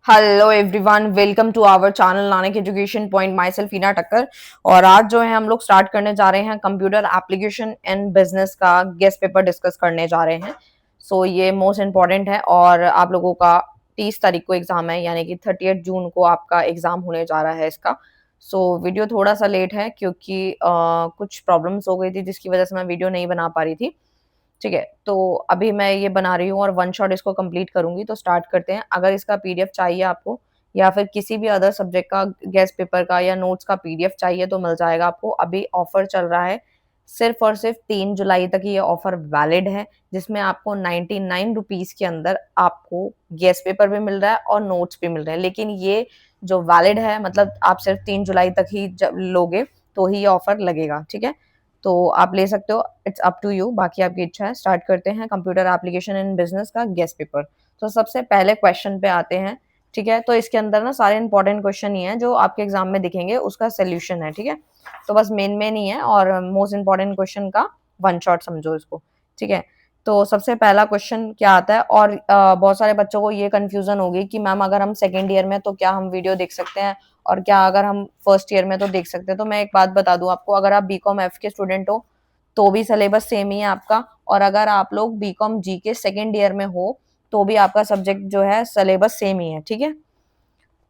Hello everyone, welcome to our channel Nanak education point. Myself Heena Takkar. और आज जो है हम लोग स्टार्ट करने जा रहे हैं कंप्यूटर एप्लीकेशन एंड बिजनेस का गेस्ट पेपर डिस्कस करने जा रहे हैं। ये मोस्ट इम्पॉर्टेंट है और आप लोगों का 30 तारीख को एग्जाम है, यानी कि 30 जून को आपका एग्जाम होने जा रहा है इसका। वीडियो थोड़ा सा लेट है क्योंकि कुछ प्रॉब्लम्स हो गई थी जिसकी वजह से मैं वीडियो नहीं बना पा रही थी। ठीक है, तो अभी मैं ये बना रही हूँ और वन शॉट इसको कंप्लीट करूँगी, तो स्टार्ट करते हैं। अगर इसका पीडीएफ चाहिए आपको या फिर किसी भी अदर सब्जेक्ट का गेस्ट पेपर का या नोट्स का पीडीएफ चाहिए तो मिल जाएगा आपको। अभी ऑफर चल रहा है, सिर्फ और सिर्फ 3 जुलाई तक ये ऑफर वैलिड है, जिसमें आपको 99 रुपीज़ के अंदर आपको गेस्ट पेपर भी मिल रहा है और नोट्स भी मिल रहे हैं। लेकिन ये जो वैलिड है, मतलब आप सिर्फ 3 जुलाई तक ही जब लोगे तो ही ये ऑफर लगेगा। ठीक है, तो आप ले सकते हो, इट्स अप टू यू, बाकी आपकी इच्छा है। स्टार्ट करते हैं कंप्यूटर एप्लीकेशन इन बिजनेस का गेस्ट पेपर। तो सबसे पहले क्वेश्चन पे आते हैं। ठीक है, तो इसके अंदर ना सारे इंपॉर्टेंट क्वेश्चन ही हैं जो आपके एग्जाम में दिखेंगे, उसका सोल्यूशन है। ठीक है, तो बस मेन मेन ही है और मोस्ट इंपॉर्टेंट क्वेश्चन का वन शॉट समझो इसको। ठीक है, तो सबसे पहला क्वेश्चन क्या आता है, और बहुत सारे बच्चों को ये कंफ्यूजन होगी कि मैम अगर हम सेकेंड ईयर में तो क्या हम वीडियो देख सकते हैं, और क्या अगर हम फर्स्ट ईयर में तो देख सकते हैं। तो मैं एक बात बता दूं आपको, अगर आप बीकॉम एफ के स्टूडेंट हो तो भी सिलेबस सेम ही है आपका, और अगर आप लोग बीकॉम जी के सेकेंड ईयर में हो तो भी आपका सब्जेक्ट जो है सिलेबस सेम ही है। ठीक है,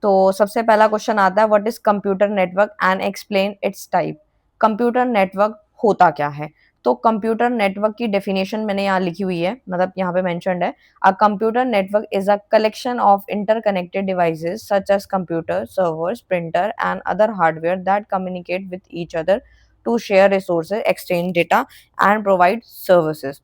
तो सबसे पहला क्वेश्चन आता है, what is computer network and explain it's type. Computer network होता क्या है? तो कंप्यूटर नेटवर्क की डेफिनेशन मैंने यहाँ लिखी हुई है, मतलब यहाँ पे मेंशन्ड है। A computer network is a collection of interconnected devices such as computer, servers, printer and other hardware that communicate with each other to share resources, exchange data and provide services.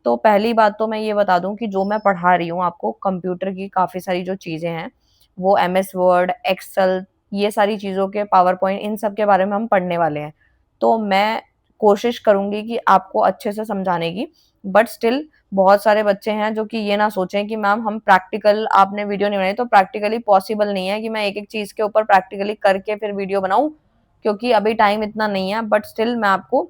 तो पहली बात तो मैं ये बता दूं कि जो मैं पढ़ा रही हूँ आपको, कंप्यूटर की काफ़ी सारी जो चीज़ें हैं वो एमएस वर्ड, एक्सेल, ये सारी चीज़ों के, पावर पॉइंट, इन सब के बारे में हम पढ़ने वाले हैं। तो मैं कोशिश करूँगी कि आपको अच्छे से समझाने की, बट स्टिल बहुत सारे बच्चे हैं जो कि ये ना सोचें कि मैम हम प्रैक्टिकल, आपने वीडियो नहीं बनाई, तो प्रैक्टिकली पॉसिबल नहीं है कि मैं एक-एक चीज़ के ऊपर प्रैक्टिकली करके फिर वीडियो बनाऊँ, क्योंकि अभी टाइम इतना नहीं है। बट स्टिल मैं आपको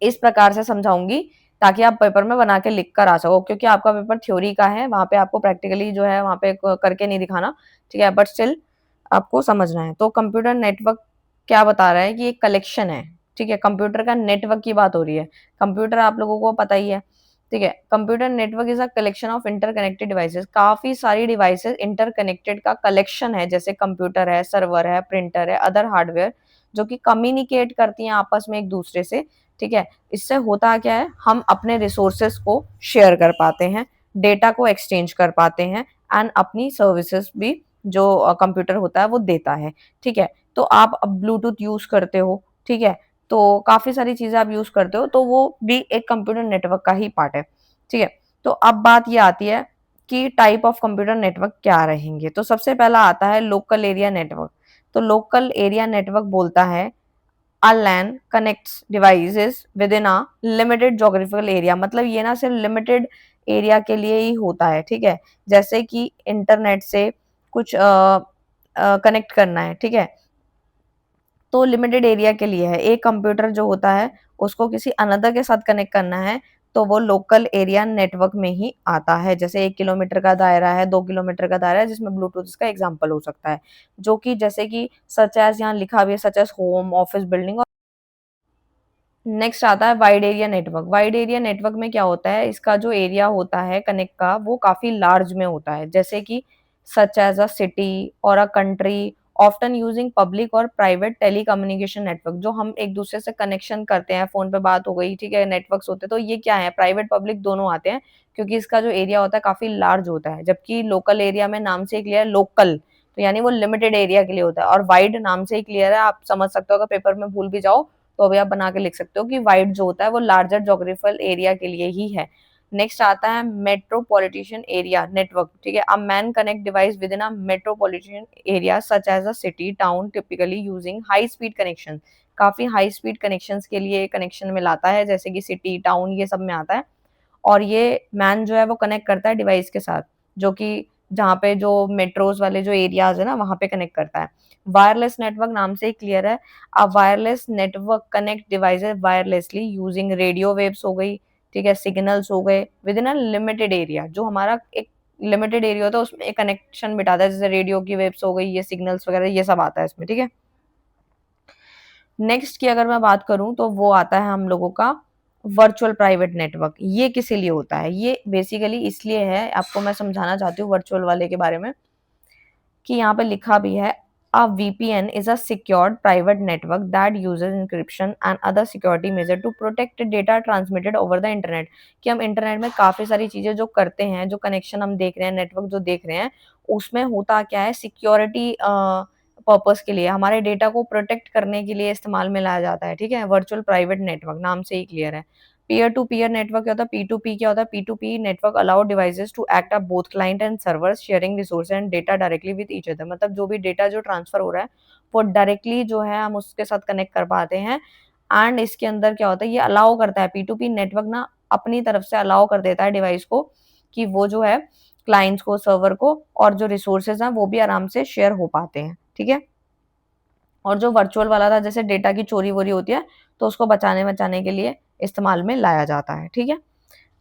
इस प्रकार से समझाऊँगी ताकि आप पेपर में बना के लिख कर आ सको, क्योंकि आपका पेपर थ्योरी का है, वहाँ पे आपको प्रैक्टिकली जो है वहाँ पे करके नहीं दिखाना। ठीक है, बट स्टिल आपको समझना है। तो कंप्यूटर नेटवर्क क्या बता रहा है कि एक कलेक्शन है। ठीक है, कंप्यूटर का नेटवर्क की बात हो रही है। कंप्यूटर आप लोगों को पता ही है। ठीक है, computer network is a collection of interconnected devices. काफी सारी डिवाइसेस इंटरकनेक्टेड का कलेक्शन है, जैसे कंप्यूटर है, सर्वर है, प्रिंटर है, अदर हार्डवेयर, जो कि कम्युनिकेट करती हैं आपस में एक दूसरे से। ठीक है, इससे होता क्या है, हम अपने रिसोर्सेस को शेयर कर पाते हैं, डेटा को एक्सचेंज कर पाते हैं, एंड अपनी सर्विसेज भी जो कंप्यूटर होता है वो देता है। ठीक है, तो आप अब ब्लूटूथ यूज करते हो, ठीक है, तो काफी सारी चीजें आप यूज करते हो, तो वो भी एक कंप्यूटर नेटवर्क का ही पार्ट है। ठीक है, तो अब बात ये आती है कि टाइप ऑफ कंप्यूटर नेटवर्क क्या रहेंगे। तो सबसे पहला आता है लोकल एरिया नेटवर्क। तो लोकल एरिया नेटवर्क बोलता है a LAN connects devices within a limited geographical area। मतलब ये ना सिर्फ लिमिटेड एरिया के लिए ही होता है। ठीक है, जैसे कि इंटरनेट से कुछ कनेक्ट करना है। ठीक है, तो लिमिटेड एरिया के लिए है। एक कंप्यूटर जो होता है उसको किसी अनदर के साथ कनेक्ट करना है, तो वो लोकल एरिया नेटवर्क में ही आता है। जैसे 1 किलोमीटर का दायरा है, 2 किलोमीटर का दायरा है, जिसमें ब्लूटूथ इसका एग्जाम्पल हो सकता है, जो कि जैसे कि सच एज यहाँ लिखा भी है, such age home, office, building. Next आता है wide area network. Wide area network में क्या होता है, इसका जो एरिया होता है कनेक्ट का वो काफी लार्ज में होता है, जैसे कि सच एज अ सिटी और a country, often using public और प्राइवेट टेलीकम्युनिकेशन नेटवर्क। जो हम एक दूसरे से कनेक्शन करते हैं, फोन पे बात हो गई, ठीक है, नेटवर्क्स होते हैं, तो ये क्या है, प्राइवेट पब्लिक दोनों आते हैं, क्योंकि इसका जो एरिया होता है काफी लार्ज होता है। जबकि लोकल एरिया में नाम से ही क्लियर, लोकल तो यानी वो लिमिटेड एरिया के लिए होता है, और वाइड नाम से ही क्लियर है, आप समझ सकते हो। अगर पेपर में भूल भी जाओ तो अभी आप बना के लिख सकते हो कि वाइड जो होता है वो लार्जर जोग्राफिकल एरिया के लिए ही है। नेक्स्ट आता है मेट्रोपॉलिटन एरिया नेटवर्क। ठीक है, a MAN connect device within a metropolitan area such as a city, town, typically using high speed connection. काफी हाई स्पीड कनेक्शंस के लिए कनेक्शन में लाता है, जैसे कि सिटी, टाउन, ये सब में आता है। और ये मैन जो है वो कनेक्ट करता है डिवाइस के साथ, जो कि जहाँ पे जो मेट्रोज वाले जो एरियाज है ना, वहां पे कनेक्ट करता है। वायरलेस नेटवर्क नाम से ही क्लियर है, अब wireless network connect devices wirelessly using radio waves हो गई, ठीक है, सिग्नल्स हो गए, with in a limited area, जो हमारा एक लिमिटेड एरिया होता है उसमें एक कनेक्शन बिठाता है, जैसे रेडियो की वेव्स हो गई, ये सिग्नल्स वगैरह ये सब आता है इसमें, ठीक है। नेक्स्ट की अगर मैं बात करूं तो वो आता है हम लोगों का वर्चुअल प्राइवेट नेटवर्क। ये किस लिए होता है? ये बेसिकली इसलिए है, आपको मैं समझाना चाहती हूँ वर्चुअल वाले के बारे में, कि यहाँ पे लिखा भी है a VPN is a secured private network that uses encryption and other security measure to protect data transmitted over the internet। कि हम इंटरनेट में काफ़ी सारी चीज़ें जो करते हैं, जो कनेक्शन हम देख रहे हैं, नेटवर्क जो देख रहे हैं, उसमें होता क्या है, सिक्योरिटी पर्पस के लिए, हमारे डेटा को प्रोटेक्ट करने के लिए इस्तेमाल में लाया जाता है, ठीक है। वर्चुअल प्राइवेट नेटवर्क नाम से ही क्लियर है। पीयर टू पीयर नेटवर्क क्या होता है, पी टू पी क्या होता है, P to P network allow devices to act up both client and servers sharing resource and data directly with each other. मतलब जो भी डेटा जो ट्रांसफर हो रहा है वो डायरेक्टली जो है हम उसके साथ कनेक्ट कर पाते हैं। एंड इसके अंदर क्या होता है, ये अलाउ करता है, पी टू पी नेटवर्क ना अपनी तरफ से अलाउ कर देता है डिवाइस को कि वो जो है क्लाइंट्स को, सर्वर को, और जो रिसोर्सेज हैं वो भी आराम से शेयर हो पाते हैं, ठीक है। और जो वर्चुअल वाला था, जैसे डेटा की चोरी वोरी होती है तो उसको बचाने बचाने के लिए इस्तेमाल में लाया जाता है, ठीक है।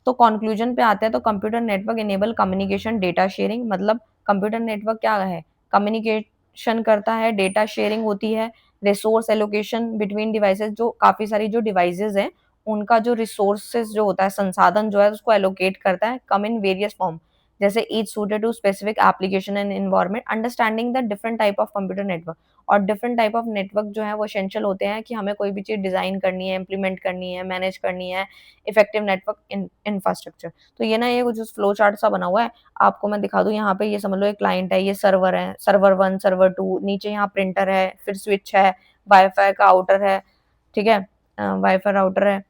तो कंक्लूजन पे आते हैं, तो computer network enable communication data sharing. मतलब कंप्यूटर नेटवर्क क्या है, कम्युनिकेशन करता है, डेटा शेयरिंग होती है, रिसोर्स एलोकेशन बिटवीन डिवाइसेस, जो काफी सारी जो डिवाइसेस हैं उनका जो रिसोर्सेज जो होता है, संसाधन जो है उसको एलोकेट करता है, कम इन वेरियस फॉर्म, जैसे each suited to specific application and environment, understanding the different type of computer network. और डिफरेंट टाइप ऑफ नेटवर्क जो है वो एसेंशियल होते हैं कि हमें कोई भी चीज़ डिज़ाइन करनी है, इम्प्लीमेंट करनी है, मैनेज करनी है, इफेक्टिव नेटवर्क इंफ्रास्ट्रक्चर। तो ये ना ये कुछ फ्लो चार्ट सा बना हुआ है, आपको मैं दिखा दूँ। यहाँ पे ये समझ लो एक क्लाइंट है, ये सर्वर है, सर्वर 1, सर्वर 2, नीचे यहाँ प्रिंटर है, फिर स्विच है, वाईफाई का आउटर है, ठीक है, वाईफाई राउटर है,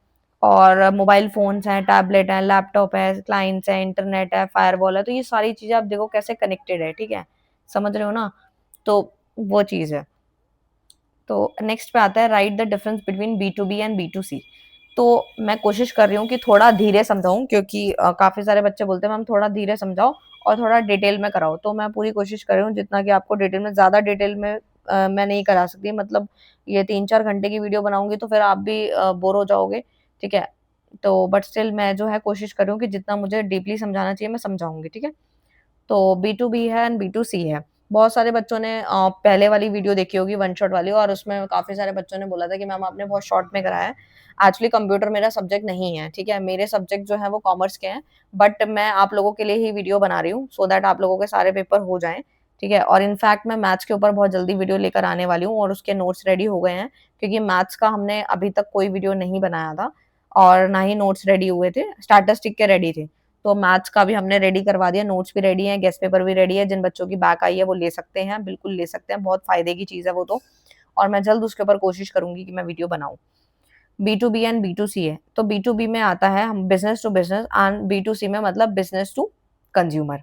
और मोबाइल फ़ोन्स हैं, टैबलेट है, लैपटॉप है, क्लाइंट्स हैं, इंटरनेट है, फायरवॉल है। तो ये सारी चीज़ें आप देखो कैसे कनेक्टेड है, ठीक है? समझ रहे हो ना? तो वो चीज़ है। तो नेक्स्ट पे आता है right the difference between B2B and बी2सी। तो मैं कोशिश कर रही हूँ कि थोड़ा धीरे समझाऊँ, क्योंकि काफ़ी सारे बच्चे बोलते हैं मैम थोड़ा धीरे समझाओ और थोड़ा डिटेल में कराओ। तो मैं पूरी कोशिश कर रही हूँ जितना कि आपको डिटेल में, ज़्यादा डिटेल में मैं नहीं करा सकती। मतलब ये 3-4 घंटे की वीडियो बनाऊँगी तो फिर आप भी बोर हो जाओगे, ठीक है? तो बट स्टिल मैं जो है कोशिश कर रही हूँ कि जितना मुझे डीपली समझाना चाहिए मैं समझाऊँगी, ठीक है? तो बी2बी है एंड बी2सी है। बहुत सारे बच्चों ने पहले वाली वीडियो देखी होगी वन शॉट वाली, और उसमें काफ़ी सारे बच्चों ने बोला था कि मैम आपने बहुत शॉर्ट में कराया है। एक्चुअली कंप्यूटर मेरा सब्जेक्ट नहीं है, ठीक है? मेरे सब्जेक्ट जो है वो कॉमर्स के हैं, बट मैं आप लोगों के लिए ही वीडियो बना रही हूँ सो दैट आप लोगों के सारे पेपर हो जाएँ, ठीक है? और इनफैक्ट मैं मैथ्स के ऊपर बहुत जल्दी वीडियो लेकर आने वाली हूँ और उसके नोट्स रेडी हो गए हैं, क्योंकि मैथ्स का हमने अभी तक कोई वीडियो नहीं बनाया था और ना ही नोट्स रेडी हुए थे, स्टैटिस्टिक के रेडी थे। तो मैथ्स का भी हमने रेडी करवा दिया, नोट्स भी रेडी हैं, गेस्ट पेपर भी रेडी है। जिन बच्चों की बैक आई है वो ले सकते हैं, बिल्कुल ले सकते हैं, बहुत फ़ायदे की चीज़ है वो तो। और मैं जल्द उसके ऊपर कोशिश करूँगी कि मैं वीडियो बनाऊँ। बी2बी एंड बी2सी है, तो बी2बी में आता है हम business to business, and B two C में मतलब बिज़नेस टू कंज्यूमर।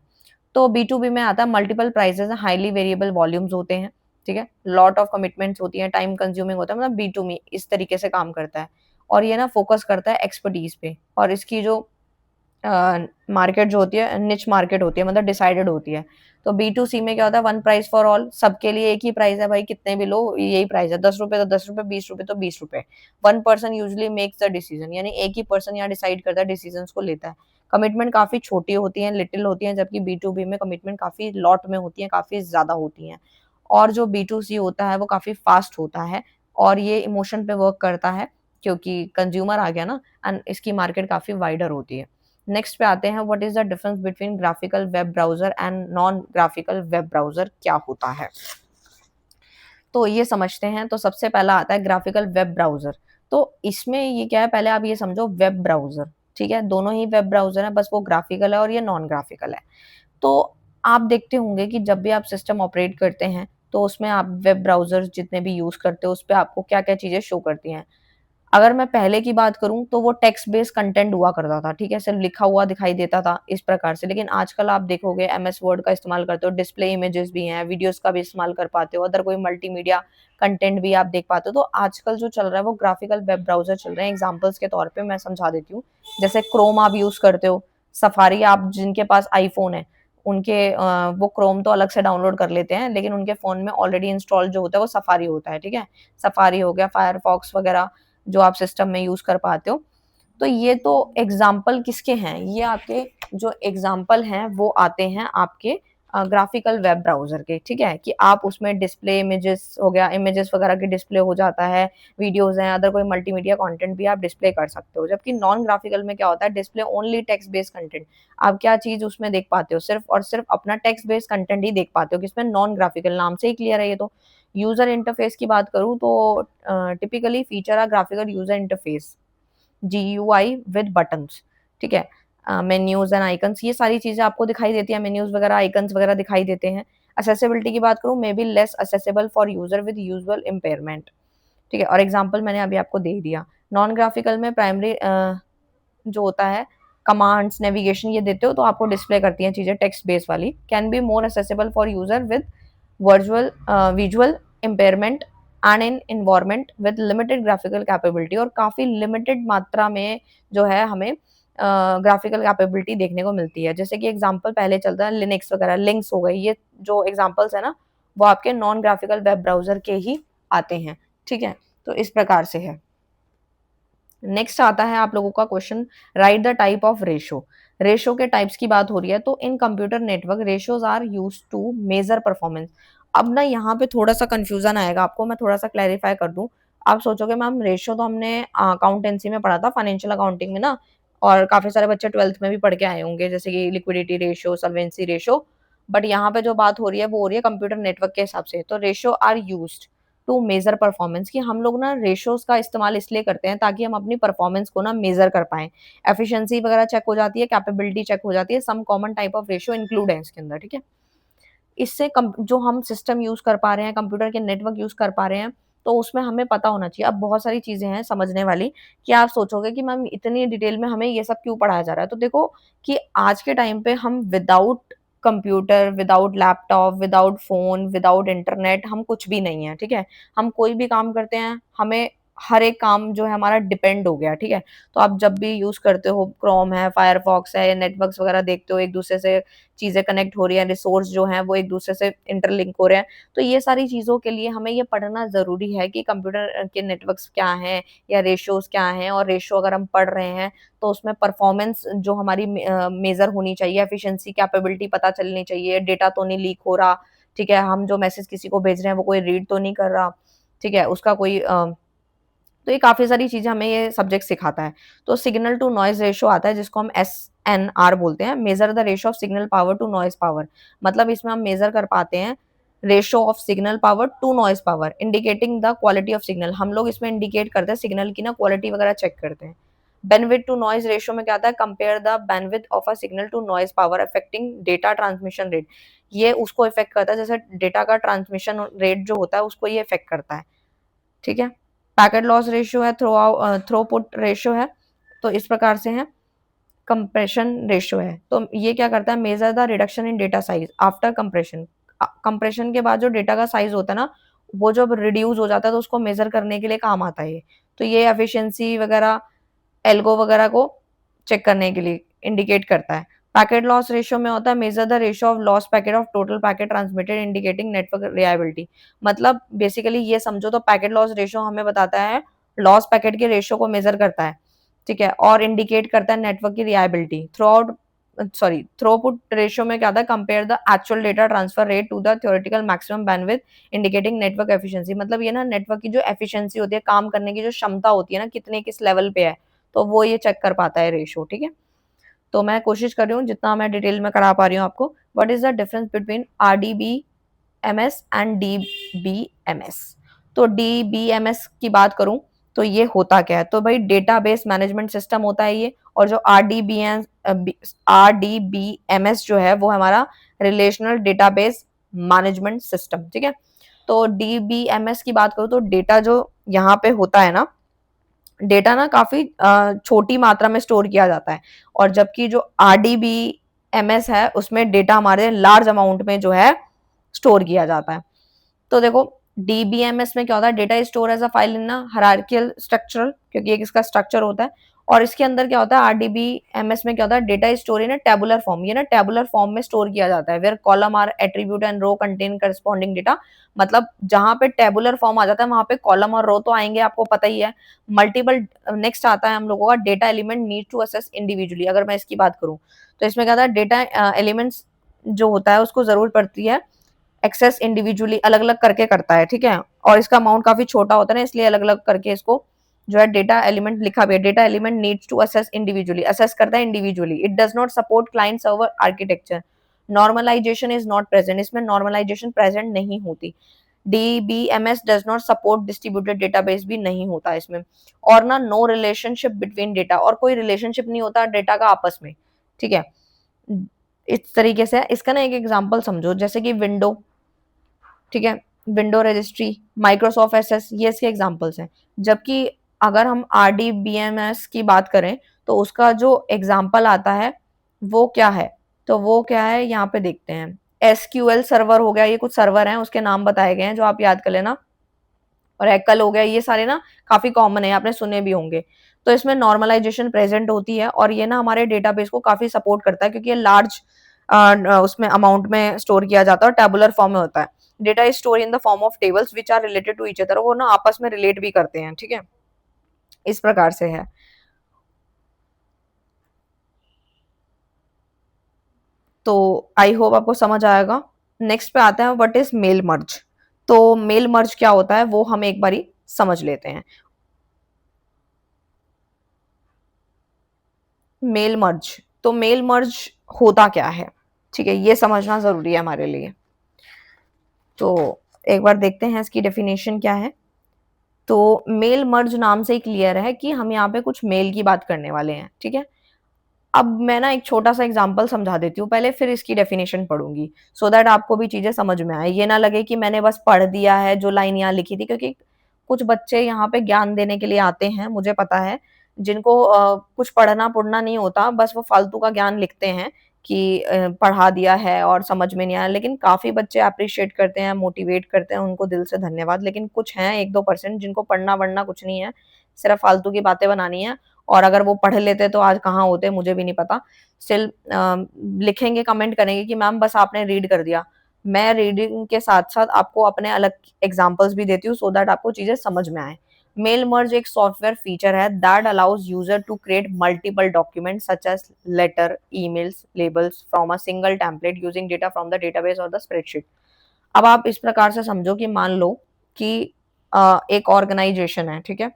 तो बी2बी में आता है मल्टीपल प्राइसेज़ हैं, हाइली वेरिएबल वॉल्यूम्स होते हैं, ठीक है? लॉट ऑफ कमिटमेंट्स होती हैं, टाइम कंज्यूमिंग होता है, मतलब बी2बी इस तरीके से काम करता है। और ये ना फ़ोकस करता है एक्सपर्टीज़ पे, और इसकी जो मार्केट जो होती है निच मार्केट होती है, मतलब डिसाइडेड होती है। तो बी2सी में क्या होता है, वन प्राइस फॉर ऑल, सबके लिए एक ही प्राइस है भाई, कितने भी लो यही प्राइस है, ₹10 तो ₹10, ₹20 तो ₹20। One person usually makes the decision, यानी एक ही पर्सन यहाँ डिसाइड करता है, डिसीजंस को लेता है। कमिटमेंट काफ़ी छोटी होती हैं, लिटिल होती हैं, जबकि बी2बी में कमिटमेंट काफ़ी लॉट में होती हैं, काफ़ी ज़्यादा होती हैं। और जो बी2सी होता है वो काफ़ी फास्ट होता है, और ये इमोशन पे वर्क करता है, क्योंकि कंज्यूमर आ गया ना, एंड इसकी मार्केट काफ़ी वाइडर होती है। नेक्स्ट पे आते हैं, what is the difference between graphical web browser and non graphical web browser, क्या होता है? तो ये समझते हैं। तो सबसे पहला आता है ग्राफिकल वेब ब्राउज़र। तो इसमें ये क्या है, पहले आप ये समझो वेब ब्राउज़र, ठीक है? दोनों ही वेब ब्राउज़र हैं, बस वो ग्राफिकल है और ये नॉन ग्राफिकल है। तो आप देखते होंगे कि जब भी आप सिस्टम ऑपरेट करते हैं, तो उसमें आप वेब ब्राउज़र्स जितने भी यूज़ करते हो, उसपे आपको क्या-क्या चीज़ें शो करती हैं। अगर मैं पहले की बात करूँ तो वो टेक्स्ट बेस्ड कंटेंट हुआ करता था, ठीक है? सिर्फ़ लिखा हुआ दिखाई देता था इस प्रकार से। लेकिन आजकल आप देखोगे एमएस वर्ड का इस्तेमाल करते हो, डिस्प्ले इमेजेस भी हैं, वीडियोज़ का भी इस्तेमाल कर पाते हो, अदर कोई मल्टीमीडिया कंटेंट भी आप देख पाते हो। तो आजकल जो चल रहा है वो ग्राफिकल वेब ब्राउज़र चल रहे हैं। एग्ज़ाम्पल्स के तौर पे मैं समझा देती हूँ। जैसे क्रोम आप यूज़ करते हो, सफारी, आप जिनके पास आईफ़ोन है, उनके वो क्रोम तो अलग से डाउनलोड कर लेते हैं, लेकिन उनके फ़ोन में ऑलरेडी इंस्टॉल जो होता है वो सफारी होता है, ठीक है? सफारी हो गया, फायरफॉक्स वगैरह जो आप सिस्टम में यूज़ कर पाते हो। तो ये तो एग्ज़ाम्पल किसके हैं? ये आपके जो एग्जाम्पल हैं वो आते हैं आपके ग्राफिकल वेब ब्राउजर के, ठीक है, कि आप उसमें डिस्प्ले इमेजेस हो गया, इमेजेस वगैरह की डिस्प्ले हो जाता है, वीडियोस हैं, अदर कोई मल्टीमीडिया कंटेंट भी आप डिस्प्ले कर सकते हो। जबकि नॉन ग्राफिकल में क्या होता है, display only text based content. आप क्या चीज उसमें देख पाते हो, सिर्फ और सिर्फ अपना टेक्स्ट बेस्ड कंटेंट ही देख पाते हो, किसमें नॉन ग्राफिकल, नाम से ही क्लियर है ये तो। यूजर इंटरफेस की बात करूँ तो typically feature a graphical user interface, GUI with buttons, ठीक है, मेन्यूज एंड आइकन्स, ये सारी चीजें आपको दिखाई देती है, मेन्यूज वगैरह, आइकन्स वगैरह दिखाई देते हैं। असेसिबिलिटी की बात करूँ, may be less accessible for user with usual impairment, ठीक है, और एग्जाम्पल मैंने अभी आपको दे दिया। नॉन ग्राफिकल में प्राइमरी जो होता है कमांड्स, नेविगेशन ये देते हो तो आपको डिस्प्ले करती हैं चीजें टेक्स्ट बेस वाली। Can be more accessible for user with virtual visual impairment and in environment with limited graphical capability, और काफी लिमिटेड मात्रा में जो है हमें ग्राफिकल कैपेबिलिटी देखने को मिलती है। जैसे कि एग्जांपल पहले चलता है लिनक्स वगैरह, लिंक्स हो गई, ये जो एग्जांपल्स है ना वो आपके नॉन ग्राफिकल वेब ब्राउजर के ही आते हैं, ठीक है, तो इस प्रकार से है। नेक्स्ट आता है आप लोगों का question, right the type of ratio. Ratio के टाइप्स की बात हो रही है, तो in computer network ratios are used to measure performance. अब ना यहाँ पे थोड़ा सा कंफ्यूजन आएगा आपको, मैं थोड़ा सा क्लैरिफाई कर दूं। आप सोचोगे मैम रेशो तो हमने अकाउंटेंसी में पढ़ा था, फाइनेंशियल अकाउंटिंग में ना, और काफी सारे बच्चे 12th में भी पढ़ के आए होंगे, जैसे कि liquidity ratio, solvency ratio. But यहाँ पे जो बात हो रही है वो हो रही है कंप्यूटर नेटवर्क के हिसाब से। तो ratio are used to measure performance, कि हम लोग ना रेशोज का इस्तेमाल इसलिए करते हैं ताकि हम अपनी परफॉर्मेंस को ना मेजर कर पाएं। एफिशिएंसी वगैरह चेक हो जाती है, कैपेबिलिटी चेक हो जाती है, some common type of ratio include है इसके अंदर, ठीक है। इससे जो हम सिस्टम यूज कर पा रहे हैं, कंप्यूटर के नेटवर्क यूज कर पा रहे हैं, तो उसमें हमें पता होना चाहिए। अब बहुत सारी चीजें हैं समझने वाली, कि आप सोचोगे कि मैम इतनी डिटेल में हमें ये सब क्यों पढ़ाया जा रहा है। तो देखो कि आज के टाइम पे हम without computer, without laptop, without phone, without internet हम कुछ भी नहीं है, ठीक है। हम कोई भी काम करते हैं, हमें हर एक काम जो है हमारा डिपेंड हो गया, ठीक है। तो आप जब भी यूज करते हो, क्रोम है, फायरफॉक्स है, नेटवर्क्स वगैरह देखते हो, एक दूसरे से चीजें कनेक्ट हो रही हैं, रिसोर्स जो हैं वो एक दूसरे से इंटरलिंक हो रहे हैं, तो ये सारी चीजों के लिए हमें ये पढ़ना जरूरी है कि कंप्यूटर के नेटवर्क्स क्या हैं या रेशियोज क्या हैं। और रेशियो अगर हम पढ़ रहे हैं तो उसमें परफॉर्मेंस जो हमारी मेजर होनी चाहिए, एफिशिएंसी, कैपेबिलिटी पता चलनी चाहिए, डेटा तो नहीं लीक हो रहा, ठीक है, हम जो मैसेज किसी को भेज रहे हैं वो कोई रीड तो नहीं कर रहा, ठीक है, उसका कोई तो ये काफी सारी चीजें हमें ये सब्जेक्ट सिखाता है। तो सिग्नल टू नॉइज रेशियो आता है, जिसको हम SNR बोलते हैं, measure the ratio of signal power to noise power. मतलब इसमें हम मेजर कर पाते हैं ratio of signal power to noise power, indicating the quality of signal. हम लोग इसमें इंडिकेट करते हैं सिग्नल की ना क्वालिटी वगैरह चेक करते हैं। बैंडविड्थ टू नॉइज रेशियो में क्या आता है, compare the bandwidth of a signal to noise power affecting data transmission rate. ये उसको इफेक्ट करता है, जैसे डेटा का ट्रांसमिशन रेट जो होता है उसको ये इफेक्ट करता है, ठीक है। पैकेट लॉस रेशियो है, थ्रोपुट रेशियो है, तो इस प्रकार से है। कंप्रेशन रेशियो है, तो ये क्या करता है, measure the reduction in data size after compression. Compression के बाद जो डेटा का साइज होता है ना, वो जब रिड्यूस हो जाता है तो उसको मेजर करने के लिए काम आता है ये। तो ये एफिशिएंसी वगैरह, एल्गो वगैरह को चेक करने के लिए इंडिकेट करता है। पैकेट लॉस रेशियो में होता है, major the ratio of loss packet of total packet transmitted indicating network reliability. मतलब बेसिकली ये समझो तो पैकेट लॉस रेशियो हमें बताता है, लॉस पैकेट के रेशियो को मेजर करता है, ठीक है, और इंडिकेट करता है नेटवर्क की रिलायबिलिटी। थ्रूपुट रेशियो में क्या था, compare the actual data transfer rate to the theoretical maximum bandwidth indicating network efficiency. मतलब ये ना नेटवर्क की जो एफिशिएंसी होती है, काम करने की जो क्षमता होती है ना, कितने किस लेवल पे है, तो वो ये चेक कर पाता है रेशियो, ठीक है। तो मैं कोशिश कर रही हूँ जितना मैं डिटेल में करा पा रही हूँ आपको। What is the difference between RDBMS and DBMS। तो DBMS की बात करूं तो ये होता क्या है, तो भाई डेटाबेस मैनेजमेंट सिस्टम होता है ये। और जो RDBMS जो है वो हमारा रिलेशनल डेटाबेस मैनेजमेंट सिस्टम, ठीक है। तो DBMS की बात करूं तो डेटा जो यहाँ पे होता है ना, डेटा ना काफी छोटी मात्रा में स्टोर किया जाता है, और जबकि जो RDBMS है उसमें डेटा हमारे लार्ज अमाउंट में जो है स्टोर किया जाता है। तो देखो DBMS में क्या होता है, data store as a file in hierarchical structural, क्योंकि एक इसका स्ट्रक्चर होता है। और इसके अंदर क्या होता है, आरडीबीएमएस में क्या होता है, data is store in a tabular form, ये ना टेबुलर फॉर्म में स्टोर किया जाता है, where column are attribute and row contain corresponding data. मतलब जहां पे टेबुलर फॉर्म आ जाता है वहां पे कॉलम और रो तो आएंगे, आपको पता ही है। मल्टीपल नेक्स्ट आता है हम लोगों का data element need to assess individually. अगर मैं इसकी बात करूं तो इसमें क्या था, डेटा एलिमेंट्स जो होता है उसको जरूरत पड़ती है एक्सेस इंडिविजुअली, अलग अलग करके करता है, ठीक है। और इसका अमाउंट काफी छोटा होता है ना, इसलिए अलग अलग करके इसको जो है डेटा एलिमेंट लिखा भी है। Data element needs to assess individually, assess करता है individually. It does not support client server architecture. Normalization is not present, इसमें नॉर्मलाइजेशन प्रेजेंट नहीं होती। DBMS does not support distributed database भी नहीं होता इसमें। और ना नो रिलेशनशिप बिटवीन डेटा, और कोई रिलेशनशिप नहीं होता डेटा का आपस में, ठीक है। इस तरीके से इसका ना एक एग्जांपल समझो, जैसे कि विंडो, ठीक है, विंडो रजिस्ट्री, माइक्रोसॉफ्ट एसएस, ये इसके एग्जांपल्स हैं। जबकि अगर हम आरडीबीएमएस की बात करें तो उसका जो एग्जांपल आता है वो क्या है, तो वो क्या है यहाँ पे देखते हैं। एसक्यूएल सर्वर हो गया, ये कुछ सर्वर हैं उसके नाम बताए गए हैं जो आप याद कर लेना। और एकल हो गया, ये सारे ना काफी कॉमन है, आपने सुने भी होंगे। तो इसमें नॉर्मलाइजेशन प्रेजेंट होती है और ये ना हमारे डेटाबेस को काफी सपोर्ट करता है, क्योंकि ये लार्ज उसमें अमाउंट में स्टोर किया जाता है और टेबुलर फॉर्म में होता है। Data is store in the form of tables which are related to each other, वो ना आपस में रिलेट भी करते हैं, ठीक है। इस प्रकार से है। तो आई होप आपको समझ आएगा। नेक्स्ट पे आते हैं, व्हाट इज मेल मर्ज। तो मेल मर्ज क्या होता है वो हम एक बारी समझ लेते हैं। मेल मर्ज, तो मेल मर्ज होता क्या है, ठीक है, ये समझना जरूरी है हमारे लिए। तो एक बार देखते हैं इसकी डेफिनेशन क्या है। तो मेल मर्ज नाम से ही क्लियर है कि हम यहाँ पे कुछ मेल की बात करने वाले हैं, ठीक है। अब मैं ना एक छोटा सा एग्जांपल समझा देती हूँ पहले, फिर इसकी डेफिनेशन पढ़ूंगी, सो दैट आपको भी चीजें समझ में आए, ये ना लगे कि मैंने बस पढ़ दिया है जो लाइन यहाँ लिखी थी। क्योंकि कुछ बच्चे यहाँ पे ज्ञान देने के लिए आते हैं, मुझे पता है, जिनको कुछ पढ़ना पढ़ना नहीं होता, बस वो फालतू का ज्ञान लिखते हैं कि पढ़ा दिया है और समझ में नहीं आया। लेकिन काफी बच्चे अप्रिशिएट करते हैं, मोटिवेट करते हैं, उनको दिल से धन्यवाद। लेकिन कुछ हैं 1-2% जिनको पढ़ना वढ़ना कुछ नहीं है, सिर्फ फालतू की बातें बनानी है। और अगर वो पढ़ लेते तो आज कहाँ होते मुझे भी नहीं पता। स्टिल लिखेंगे, कमेंट करेंगे कि मैम बस आपने रीड कर दिया। मैं रीडिंग के साथ साथ आपको अपने अलग एग्जांपल्स भी देती हूँ, सो दैट आपको चीजें समझ में आए। मेल मर्ज एक सॉफ्टवेयर फीचर है that allows user to create multiple document such as letter, emails, labels from a single template using data from the database और द स्प्रेडशीट। अब आप इस प्रकार से समझो कि मान लो कि एक ऑर्गेनाइजेशन है, ठीक है,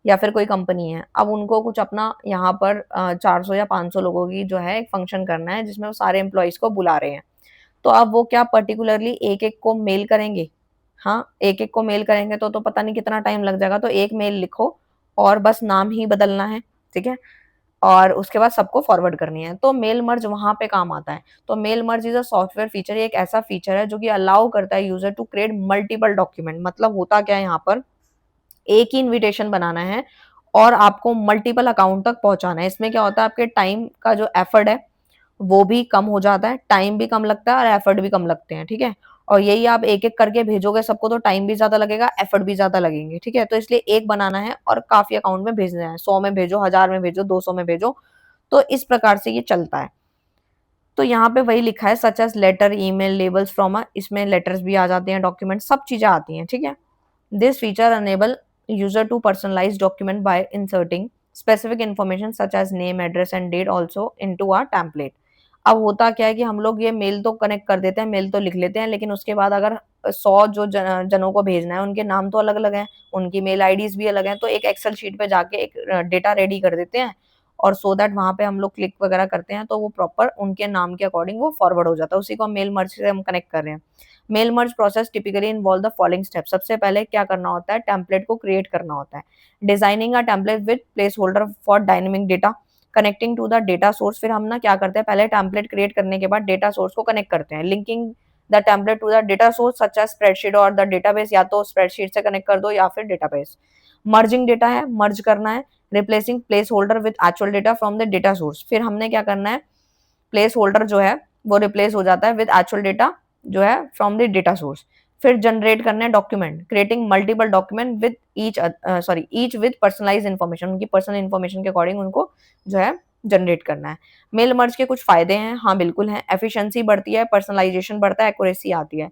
या फिर कोई कंपनी है। अब उनको कुछ अपना यहाँ पर 400 या 500 लोगों की जो है एक फंक्शन करना है जिसमें वो सारे एम्प्लॉयज को बुला रहे हैं। तो अब वो क्या पर्टिकुलरली एक एक को मेल करेंगे। हाँ, एक एक को मेल करेंगे तो पता नहीं कितना टाइम लग जाएगा। तो एक मेल लिखो और बस नाम ही बदलना है, ठीक है, और उसके बाद सबको फॉरवर्ड करनी है। तो मेल मर्ज वहां पे काम आता है। तो mail merge is a software feature, ये एक ऐसा फीचर है जो कि अलाउ करता है user to create multiple document. मतलब होता क्या है, यहाँ पर एक ही इनविटेशन बनाना है और आपको मल्टीपल अकाउंट तक पहुंचाना है। इसमें क्या होता है, आपके टाइम का जो एफर्ट है वो भी कम हो जाता है, टाइम भी कम लगता है और एफर्ट भी कम लगते हैं, ठीक है। और यही आप एक एक करके भेजोगे सबको तो टाइम भी ज्यादा लगेगा, एफर्ट भी ज्यादा लगेंगे, ठीक है। तो इसलिए एक बनाना है और काफी अकाउंट में भेजना है, 100 में भेजो, 1000 में भेजो, 200 में भेजो। तो इस प्रकार से ये चलता है। तो यहाँ पे वही लिखा है, such as letter, email, labels from a, इसमें लेटर्स भी आ जाते हैं, डॉक्यूमेंट, सब चीजें आती हैं, ठीक है। This feature enable user to personalize document by inserting specific information such as name, address and date also into our template. अब होता क्या है कि हम लोग ये मेल तो कनेक्ट कर देते हैं, मेल तो लिख लेते हैं, लेकिन उसके बाद अगर 100 जो जनों को भेजना है उनके नाम तो अलग अलग हैं, उनकी मेल आईडीज भी अलग हैं। तो एक एक्सेल शीट पे जाके एक डेटा रेडी कर देते हैं और सो दैट वहां पे हम लोग क्लिक वगैरह करते हैं तो वो प्रॉपर उनके नाम के अकॉर्डिंग वो फॉरवर्ड हो जाता है। उसी को हम मेल मर्ज से हम कनेक्ट कर रहे हैं। Mail merge process typically involve the following step. सबसे पहले क्या करना होता है, टेम्पलेट को क्रिएट करना होता है। Designing a template with place holder for dynamic data, connecting to the data source. फिर हम ना क्या करते हैं, पहले टेम्पलेट क्रिएट करने के बाद डेटा सोर्स को कनेक्ट करते हैं। Linking the template to the data source such as spreadsheet और द डेटाबेस, या तो स्प्रेडशीट से कनेक्ट कर दो या फिर डेटाबेस। मर्जिंग डेटा है, मर्ज करना है। Replacing place holder with actual data from the data source. फिर हमने क्या करना है, प्लेस होल्डर जो है वो रिप्लेस हो जाता है विद एक्चुअल डेटा जो है फ्रॉम द डेटा सोर्स। फिर जनरेट करना है document, creating multiple document with each with personalised information, उनकी पर्सनल इन्फॉर्मेशन के अकॉर्डिंग उनको जो है जनरेट करना है। मेल मर्ज के कुछ फायदे हैं, हाँ बिल्कुल हैं, एफिशिएंसी बढ़ती है, पर्सनलाइजेशन बढ़ता है, एक्यूरेसी आती है।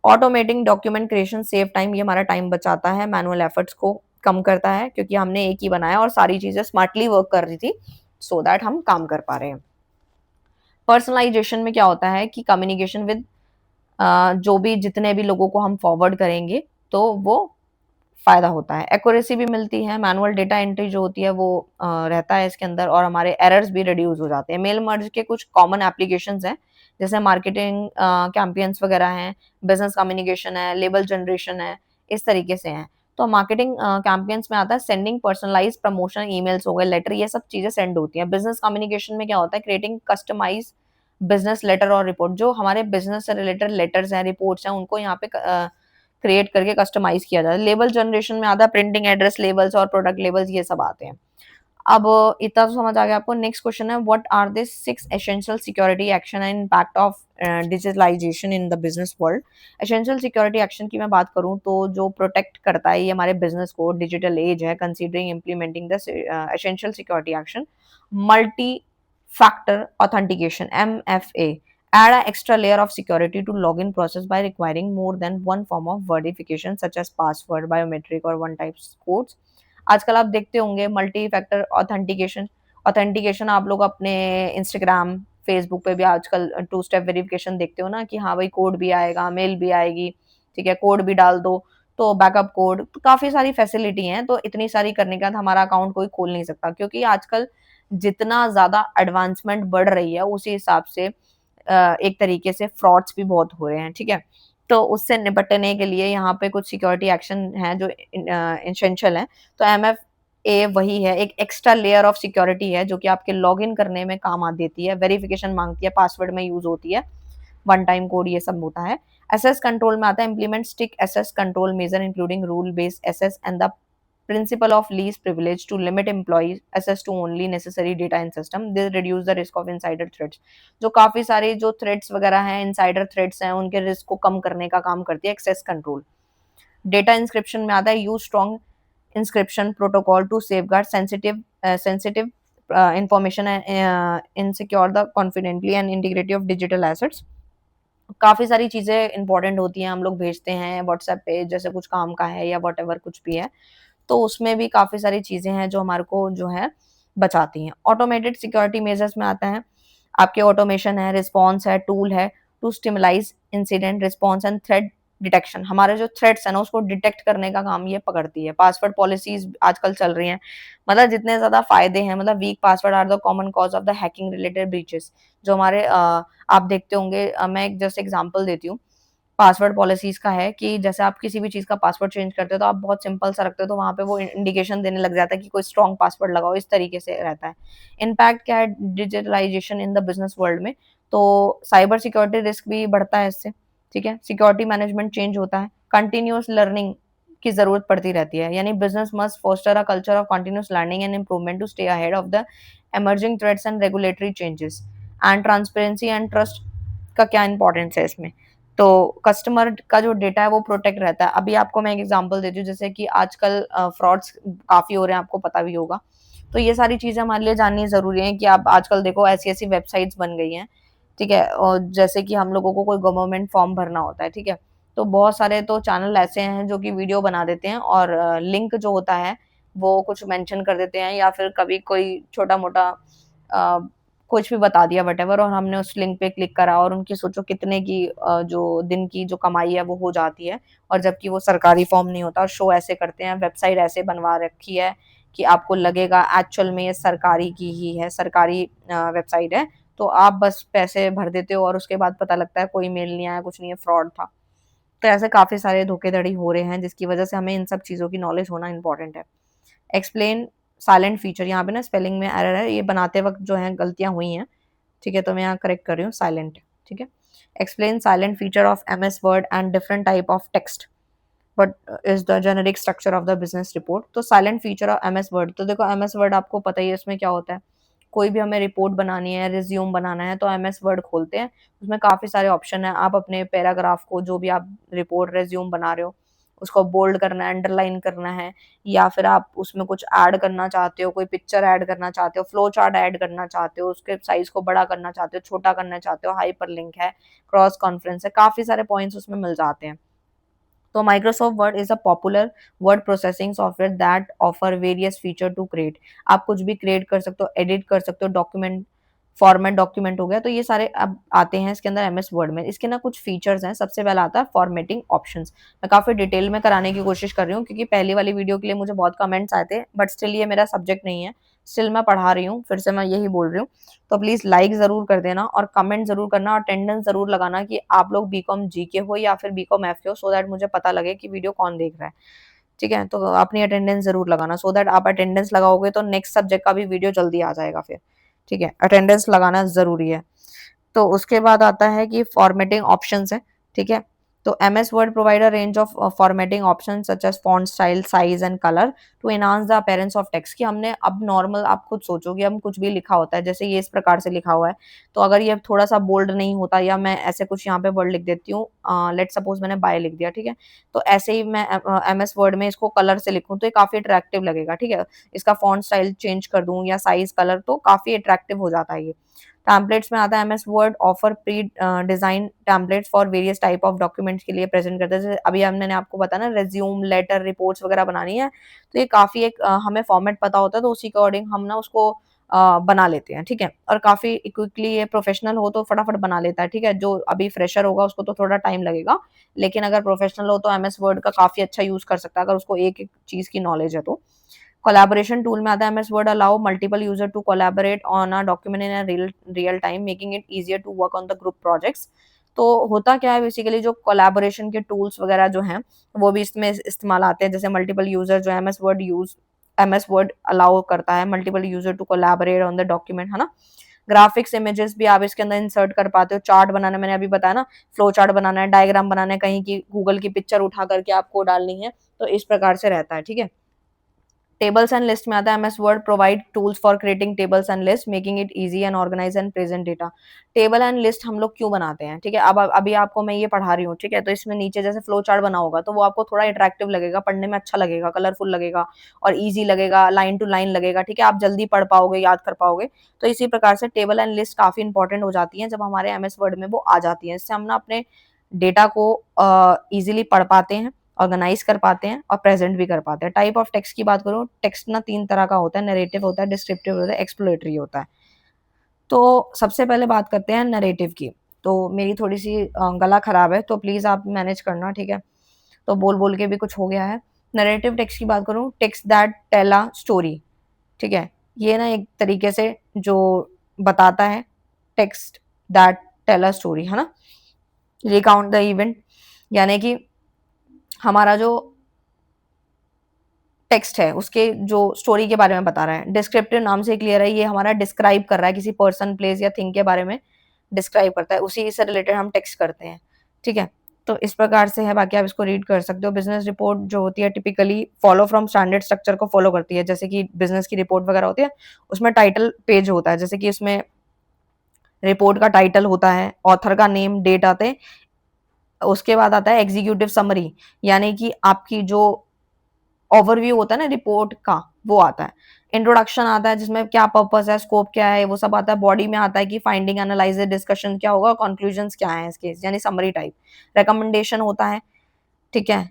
Automating document creation save time, ये हमारा टाइम बचाता है, मैनुअल एफर्ट्स को कम करता है क्योंकि हमने एक ही बनाया और सारी चीजें स्मार्टली वर्क कर रही थी, सो दैट हम काम कर पा रहे हैं। पर्सनलाइजेशन में क्या होता है कि कम्युनिकेशन विद जो भी जितने भी लोगों को हम फॉरवर्ड करेंगे तो वो फायदा होता है। एक्यूरेसी भी मिलती है, मैनुअल डेटा एंट्री जो होती है वो रहता है इसके अंदर, और हमारे एरर्स भी रिड्यूस हो जाते हैं। मेल मर्ज के कुछ कॉमन एप्लीकेशंस हैं, जैसे मार्केटिंग कैंपेन्स वगैरह हैं, बिजनेस कम्युनिकेशन है, लेबल जनरेशन है, इस तरीके से हैं। तो मार्केटिंग कैंपेन्स में आता है सेंडिंग पर्सनलाइज्ड प्रमोशन ईमेल्स हो गए, लेटर, ये सब चीजें सेंड होती हैं। बिजनेस कम्युनिकेशन में क्या होता है, क्रिएटिंग कस्टमाइज बिजनेस लेटर और रिपोर्ट, जो हमारे बिजनेस से रिलेटेड लेटर्स हैं, रिपोर्ट्स हैं, उनको यहाँ पे क्रिएट करके कस्टमाइज किया जाता है। लेबल जनरेशन में आता है प्रिंटिंग एड्रेस लेबल्स और प्रोडक्ट लेबल्स, ये सब आते हैं। अब इतना तो समझ आ गया आपको। नेक्स्ट क्वेश्चन है, what are the 6 essential security action and impact of digitalization in the business world. Essential security action की मैं बात करूं तो जो प्रोटेक्ट करता है ये हमारे बिजनेस को, डिजिटल एज है, considering implementing the essential security action, multi factor authentication MFA, add an extra layer of security to login process by requiring more than one form of verification such as password, biometric or one type codes। आजकल आप देखते होंगे multi factor authentication, authentication आप लोग अपने Instagram Facebook पे भी आजकल 2 स्टेप वेरिफिकेशन देखते हो ना, कि हाँ भाई कोड भी आएगा, मेल भी आएगी, ठीक है, कोड भी डाल दो तो बैकअप कोड, तो काफी सारी फैसिलिटी हैं। तो इतनी सारी करने के बाद हमारा अकाउंट कोई खोल नहीं सकता, क्योंकि आजकल जितना ज्यादा एडवांसमेंट बढ़ रही है उसी हिसाब से एक तरीके से फ्रॉड्स भी बहुत हो रहे हैं, ठीक है। तो उससे निपटने के लिए यहाँ पे कुछ सिक्योरिटी एक्शन है जो एसेंशियल है। तो MFA वही है, एक एक्स्ट्रा लेयर ऑफ सिक्योरिटी है जो कि आपके लॉगिन करने में काम आ देती है, वेरिफिकेशन मांगती है, पासवर्ड में यूज होती है, वन टाइम कोड, ये सब होता है। एसएस कंट्रोल में आता है implement stick SS control measure including rule based SS and the principle of least privilege to limit employees access to only necessary data in system, they reduce the risk of insider threats। जो काफी सारे जो threads वगैरह हैं, insider threads हैं, उनके risk को कम करने का काम करती है एक्सेस कंट्रोल। डेटा इंस्क्रिप्शन में आता है use strong inscription protocol to safeguard sensitive information in secure the confidently and integrity of digital assets. काफी सारी चीजें इंपॉर्टेंट होती हैं, हम लोग भेजते हैं व्हाट्सएप पे, जैसे कुछ काम का है या व्हाटएवर कुछ भी है, तो उसमें भी काफी सारी चीजें हैं जो हमारे को जो है बचाती हैं। ऑटोमेटेड सिक्योरिटी मेजर्स में आता है आपके ऑटोमेशन है, रिस्पॉन्स है, टूल है to stimulize incident response and threat detection, हमारे जो थ्रेट्स है ना उसको डिटेक्ट करने का काम ये पकड़ती है। पासवर्ड पॉलिसीज आजकल चल रही हैं, मतलब जितने ज्यादा फायदे हैं, मतलब weak password are the common cause of the hacking related breaches, जो हमारे आप देखते होंगे, मैं एक जस्ट एग्जांपल देती हूँ। पासवर्ड पॉलिसीज का है कि जैसे आप किसी भी चीज का पासवर्ड चेंज करते हो तो आप बहुत सिंपल सा रखते हो, तो वहां पे वो इंडिकेशन देने लग जाता है कि कोई स्ट्रॉन्ग पासवर्ड लगाओ, इस तरीके से रहता है। इम्पैक्ट क्या है digitalization in the business world में, तो साइबर सिक्योरिटी रिस्क भी बढ़ता है इससे, ठीक है। सिक्योरिटी मैनेजमेंट चेंज होता है, कंटिन्यूअस लर्निंग की जरूरत पड़ती रहती है, यानी business must foster a culture of continuous learning and improvement to stay ahead of the emerging threats and regulatory changes। And transparency and trust का क्या इंपॉर्टेंस है इसमें, तो कस्टमर का जो डेटा है वो प्रोटेक्ट रहता है। अभी आपको मैं एक एग्जांपल देती हूँ, जैसे कि आजकल फ्रॉड्स काफी हो रहे हैं, आपको पता भी होगा, तो ये सारी चीजें हमारे लिए जाननी जरूरी है कि आप आजकल देखो ऐसी ऐसी वेबसाइट्स बन गई हैं, ठीक है, और जैसे कि हम लोगों को कोई गवर्नमेंट फॉर्म भरना होता है, ठीक है, तो बहुत सारे तो चैनल ऐसे हैं जो कि वीडियो बना देते हैं और लिंक जो होता है वो कुछ मेंशन कर देते हैं, या फिर कभी कोई छोटा मोटा कुछ भी बता दिया वटेवर, और हमने उस लिंक पे क्लिक करा और उनकी सोचो कितने की जो दिन की जो कमाई है वो हो जाती है, और जबकि वो सरकारी फॉर्म नहीं होता, और शो ऐसे करते हैं, वेबसाइट ऐसे बनवा रखी है कि आपको लगेगा एक्चुअल में ये सरकारी की ही है, सरकारी वेबसाइट है, तो आप बस पैसे भर देते हो और उसके बाद पता लगता है कोई मेल नहीं आया, कुछ नहीं है, फ्रॉड था। तो ऐसे काफी सारे धोखेधड़ी हो रहे हैं, जिसकी वजह से हमें इन सब चीजों की नॉलेज होना इंपॉर्टेंट है। एक्सप्लेन साइलेंट फीचर, यहाँ पे ना स्पेलिंग में एरर है, ये बनाते वक्त जो है गलतियां हुई हैं, ठीक है, तो मैं यहाँ करेक्ट कर रही हूँ, साइलेंट, ठीक है। Explain silent feature of MS word and different type of text but is the generic structure of the business report. तो silent feature of MS word, तो देखो MS वर्ड आपको पता ही है इसमें क्या होता है, कोई भी हमें रिपोर्ट बनानी है, रिज्यूम बनाना है, तो एमएस वर्ड खोलते हैं, उसमें काफ़ी सारे ऑप्शन हैं। आप अपने पैराग्राफ को, जो भी आप रिपोर्ट, रिज्यूम बना रहे हो, उसको बोल्ड करना है, अंडरलाइन करना है, या फिर आप उसमें कुछ ऐड करना चाहते हो, कोई पिक्चर ऐड करना चाहते हो, फ्लो चार्ट ऐड करना चाहते हो, उसके साइज को बड़ा करना चाहते हो, छोटा करना चाहते हो, हाइपरलिंक है, क्रॉस कॉन्फ्रेंस है, काफ़ी सारे पॉइंट्स उसमें मिल जाते हैं। तो Microsoft Word is a popular word processing software that offer various feature to create. आप कुछ भी क्रिएट कर सकते हो, एडिट कर सकते हो, डॉक्यूमेंट फॉर्मेट डॉक्यूमेंट हो गया, तो ये सारे अब आते हैं इसके अंदर एमएस वर्ड में। इसके ना कुछ फीचर्स हैं। सबसे पहला आता है फॉर्मेटिंग ऑप्शंस। मैं काफी डिटेल में कराने की कोशिश कर रही हूँ क्योंकि पहली वाली वीडियो के लिए मुझे बहुत कमेंट्स आए थे, बट स्टिल ये मेरा सब्जेक्ट नहीं है, स्टिल मैं पढ़ा रही हूँ, फिर से मैं यही बोल रही हूँ। तो प्लीज लाइक जरूर कर देना और कमेंट जरूर करना और अटेंडेंस जरूर लगाना कि आप लोग बीकॉम जी के हो या फिर बीकॉम एफ के हो, सो दैट मुझे पता लगे कि वीडियो कौन देख रहा है। ठीक है, तो अपनी अटेंडेंस जरूर लगाना, सो दैट आप अटेंडेंस लगाओगे तो नेक्स्ट सब्जेक्ट का भी वीडियो जल्दी आ जाएगा फिर। ठीक है, अटेंडेंस लगाना जरूरी है। तो उसके बाद आता है कि फॉर्मेटिंग ऑप्शंस है। ठीक है, तो MS Word provide a range of formatting option such as font style, size and colour to enhance the appearance of text. कि हमने अब नॉर्मल, आप खुद सोचो कि हम कुछ भी लिखा होता है, जैसे ये इस प्रकार से लिखा हुआ है, तो अगर ये थोड़ा सा बोल्ड नहीं होता, या मैं ऐसे कुछ यहाँ पे वर्ड लिख देती हूँ, लेट सपोज मैंने बाय लिख दिया, ठीक है, तो ऐसे ही मैं एमएस वर्ड में इसको कलर से लिखूं तो ये काफी अट्रैक्टिव लगेगा। ठीक है, इसका फॉन्ट स्टाइल चेंज कर दूं या साइज कलर, तो काफी अट्रैक्टिव हो जाता है ये। टेम्पलेट्स में आता है MS word offer pre design templates for various type of documents के लिए प्रेजेंट करते हैं। जैसे अभी मैंने आपको बताया ना, रेज्यूम, लेटर, रिपोर्ट्स वगैरह बनानी है, तो ये काफी एक हमें फॉर्मेट पता होता है, तो उसी के अकॉर्डिंग हम ना उसको बना लेते हैं। ठीक है, और काफी क्विकली, ये प्रोफेशनल हो तो फटाफट बना लेता है। ठीक है, जो अभी फ्रेशर होगा उसको तो थोड़ा टाइम लगेगा, लेकिन अगर प्रोफेशनल हो तो एमएस वर्ड का काफी अच्छा यूज कर सकता है, अगर उसको एक एक चीज की नॉलेज है तो। कोलैबोरेशन टूल में आता है MS Word allow multiple user to collaborate on a document in a real time, making it easier to work on the group projects. तो होता क्या है बेसिकली, जो कोलैबोरेशन के टूल्स वगैरह जो हैं वो भी इसमें इस्तेमाल आते हैं। जैसे मल्टीपल यूजर, जो एमएस वर्ड अलाउ करता है multiple user to collaborate on the document, है ना। ग्राफिक्स, इमेजेस भी आप इसके अंदर इंसर्ट कर पाते हो। चार्ट बनाना, मैंने अभी बताया ना, फ्लो चार्ट बनाना है, डायग्राम बनाना है, कहीं की गूगल की पिक्चर उठा करके आपको डालनी है, तो इस प्रकार से रहता है। ठीक है, टेबल्स एंड लिस्ट में आता है MS Word provide tools for creating tables and list, making it easy and organize and present data. Table and list हम लोग क्यों बनाते हैं? ठीक है, अब अभी आपको मैं ये पढ़ा रही हूँ, ठीक है, तो इसमें नीचे जैसे फ्लो चार्ट बना होगा तो वो आपको थोड़ा अट्रैक्टिव लगेगा, पढ़ने में अच्छा लगेगा, कलरफुल लगेगा और ईजी लगेगा, लाइन टू लाइन लगेगा। ठीक है, आप जल्दी पढ़ पाओगे, याद कर पाओगे। तो इसी प्रकार से टेबल एंड लिस्ट काफी इंपॉर्टेंट हो जाती है जब हमारे एमएस वर्ड में वो आ जाती है। इससे हम ना अपने डेटा को इजीली पढ़ पाते हैं, ऑर्गेनाइज कर पाते हैं और प्रेजेंट भी कर पाते हैं। टाइप ऑफ टेक्स्ट की बात करूँ, टेक्स्ट ना 3 तरह का होता है, नैरेटिव होता है, डिस्क्रिप्टिव होता है, एक्सप्लोरेटरी होता है। तो सबसे पहले बात करते हैं नैरेटिव की। तो मेरी थोड़ी-सी गला खराब है, तो प्लीज़ आप मैनेज करना, ठीक है? तो बोल-बोल के भी कुछ हो गया है। नैरेटिव टेक्स्ट की बात करूँ, text that tell a story, ठीक है? ये ना एक तरीके से जो बताता है, text that tell a story, है ना? रिकाउंट द इवेंट, यानी कि हमारा जो टेक्स्ट है उसके जो स्टोरी के बारे में बता रहा है। डिस्क्रिप्टिव नाम से क्लियर है, ये हमारा डिस्क्राइब कर रहा है, किसी पर्सन, प्लेस या थिंग के बारे में डिस्क्राइब करता है, उसी से रिलेटेड हम टेक्स्ट करते हैं। ठीक है, तो इस प्रकार से है, बाकी आप इसको रीड कर सकते हो। बिजनेस रिपोर्ट जो होती है typically follow from standard structure को फॉलो करती है। जैसे कि बिजनेस की रिपोर्ट वगैरह होती है, उसमें टाइटल पेज होता है, जैसे कि उसमें रिपोर्ट का टाइटल होता है, ऑथर का नेम, डेट आते हैं, उसके बाद आता है एग्जीक्यूटिव समरी, यानी कि आपकी जो ओवरव्यू होता है ना रिपोर्ट का, वो आता है। इंट्रोडक्शन आता है, जिसमें क्या पर्पस है, स्कोप क्या है, वो सब आता है। बॉडी में आता है कि फाइंडिंग, एनालिसिस, डिस्कशन क्या होगा, कंक्लूजंस क्या है इसके, यानी समरी टाइप। रिकमेंडेशन होता है, ठीक है,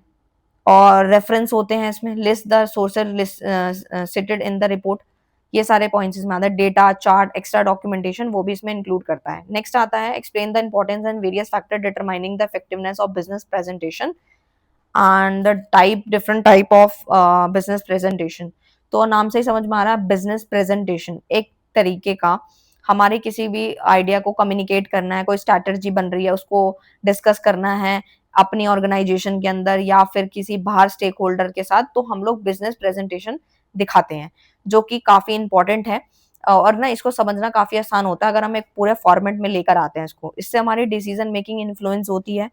और रेफरेंस होते हैं इसमें। List the sources seated in the report, ये सारे पॉइंट्स इसमें आता है। डेटा, चार्ट, एक्स्ट्रा डॉक्यूमेंटेशन, वो भी इसमें इंक्लूड करता है। नेक्स्ट आता है explain the importance and various factor determining the effectiveness of business presentation and the type, different type of business presentation. तो नाम से ही समझ में आ रहा है, बिजनेस प्रेजेंटेशन एक तरीके का हमारे किसी भी आइडिया को कम्युनिकेट करना है, कोई स्ट्रैटेजी बन रही है उसको डिस्कस करना है अपनी ऑर्गेनाइजेशन के अंदर या फिर किसी बाहर स्टेक होल्डर के साथ, तो हम लोग बिजनेस प्रेजेंटेशन दिखाते हैं, जो कि काफी इंपॉर्टेंट है। और ना इसको समझना काफी आसान होता है अगर हम एक पूरे फॉर्मेट में लेकर आते हैं इसको। इससे हमारी डिसीजन मेकिंग इन्फ्लुएंस होती है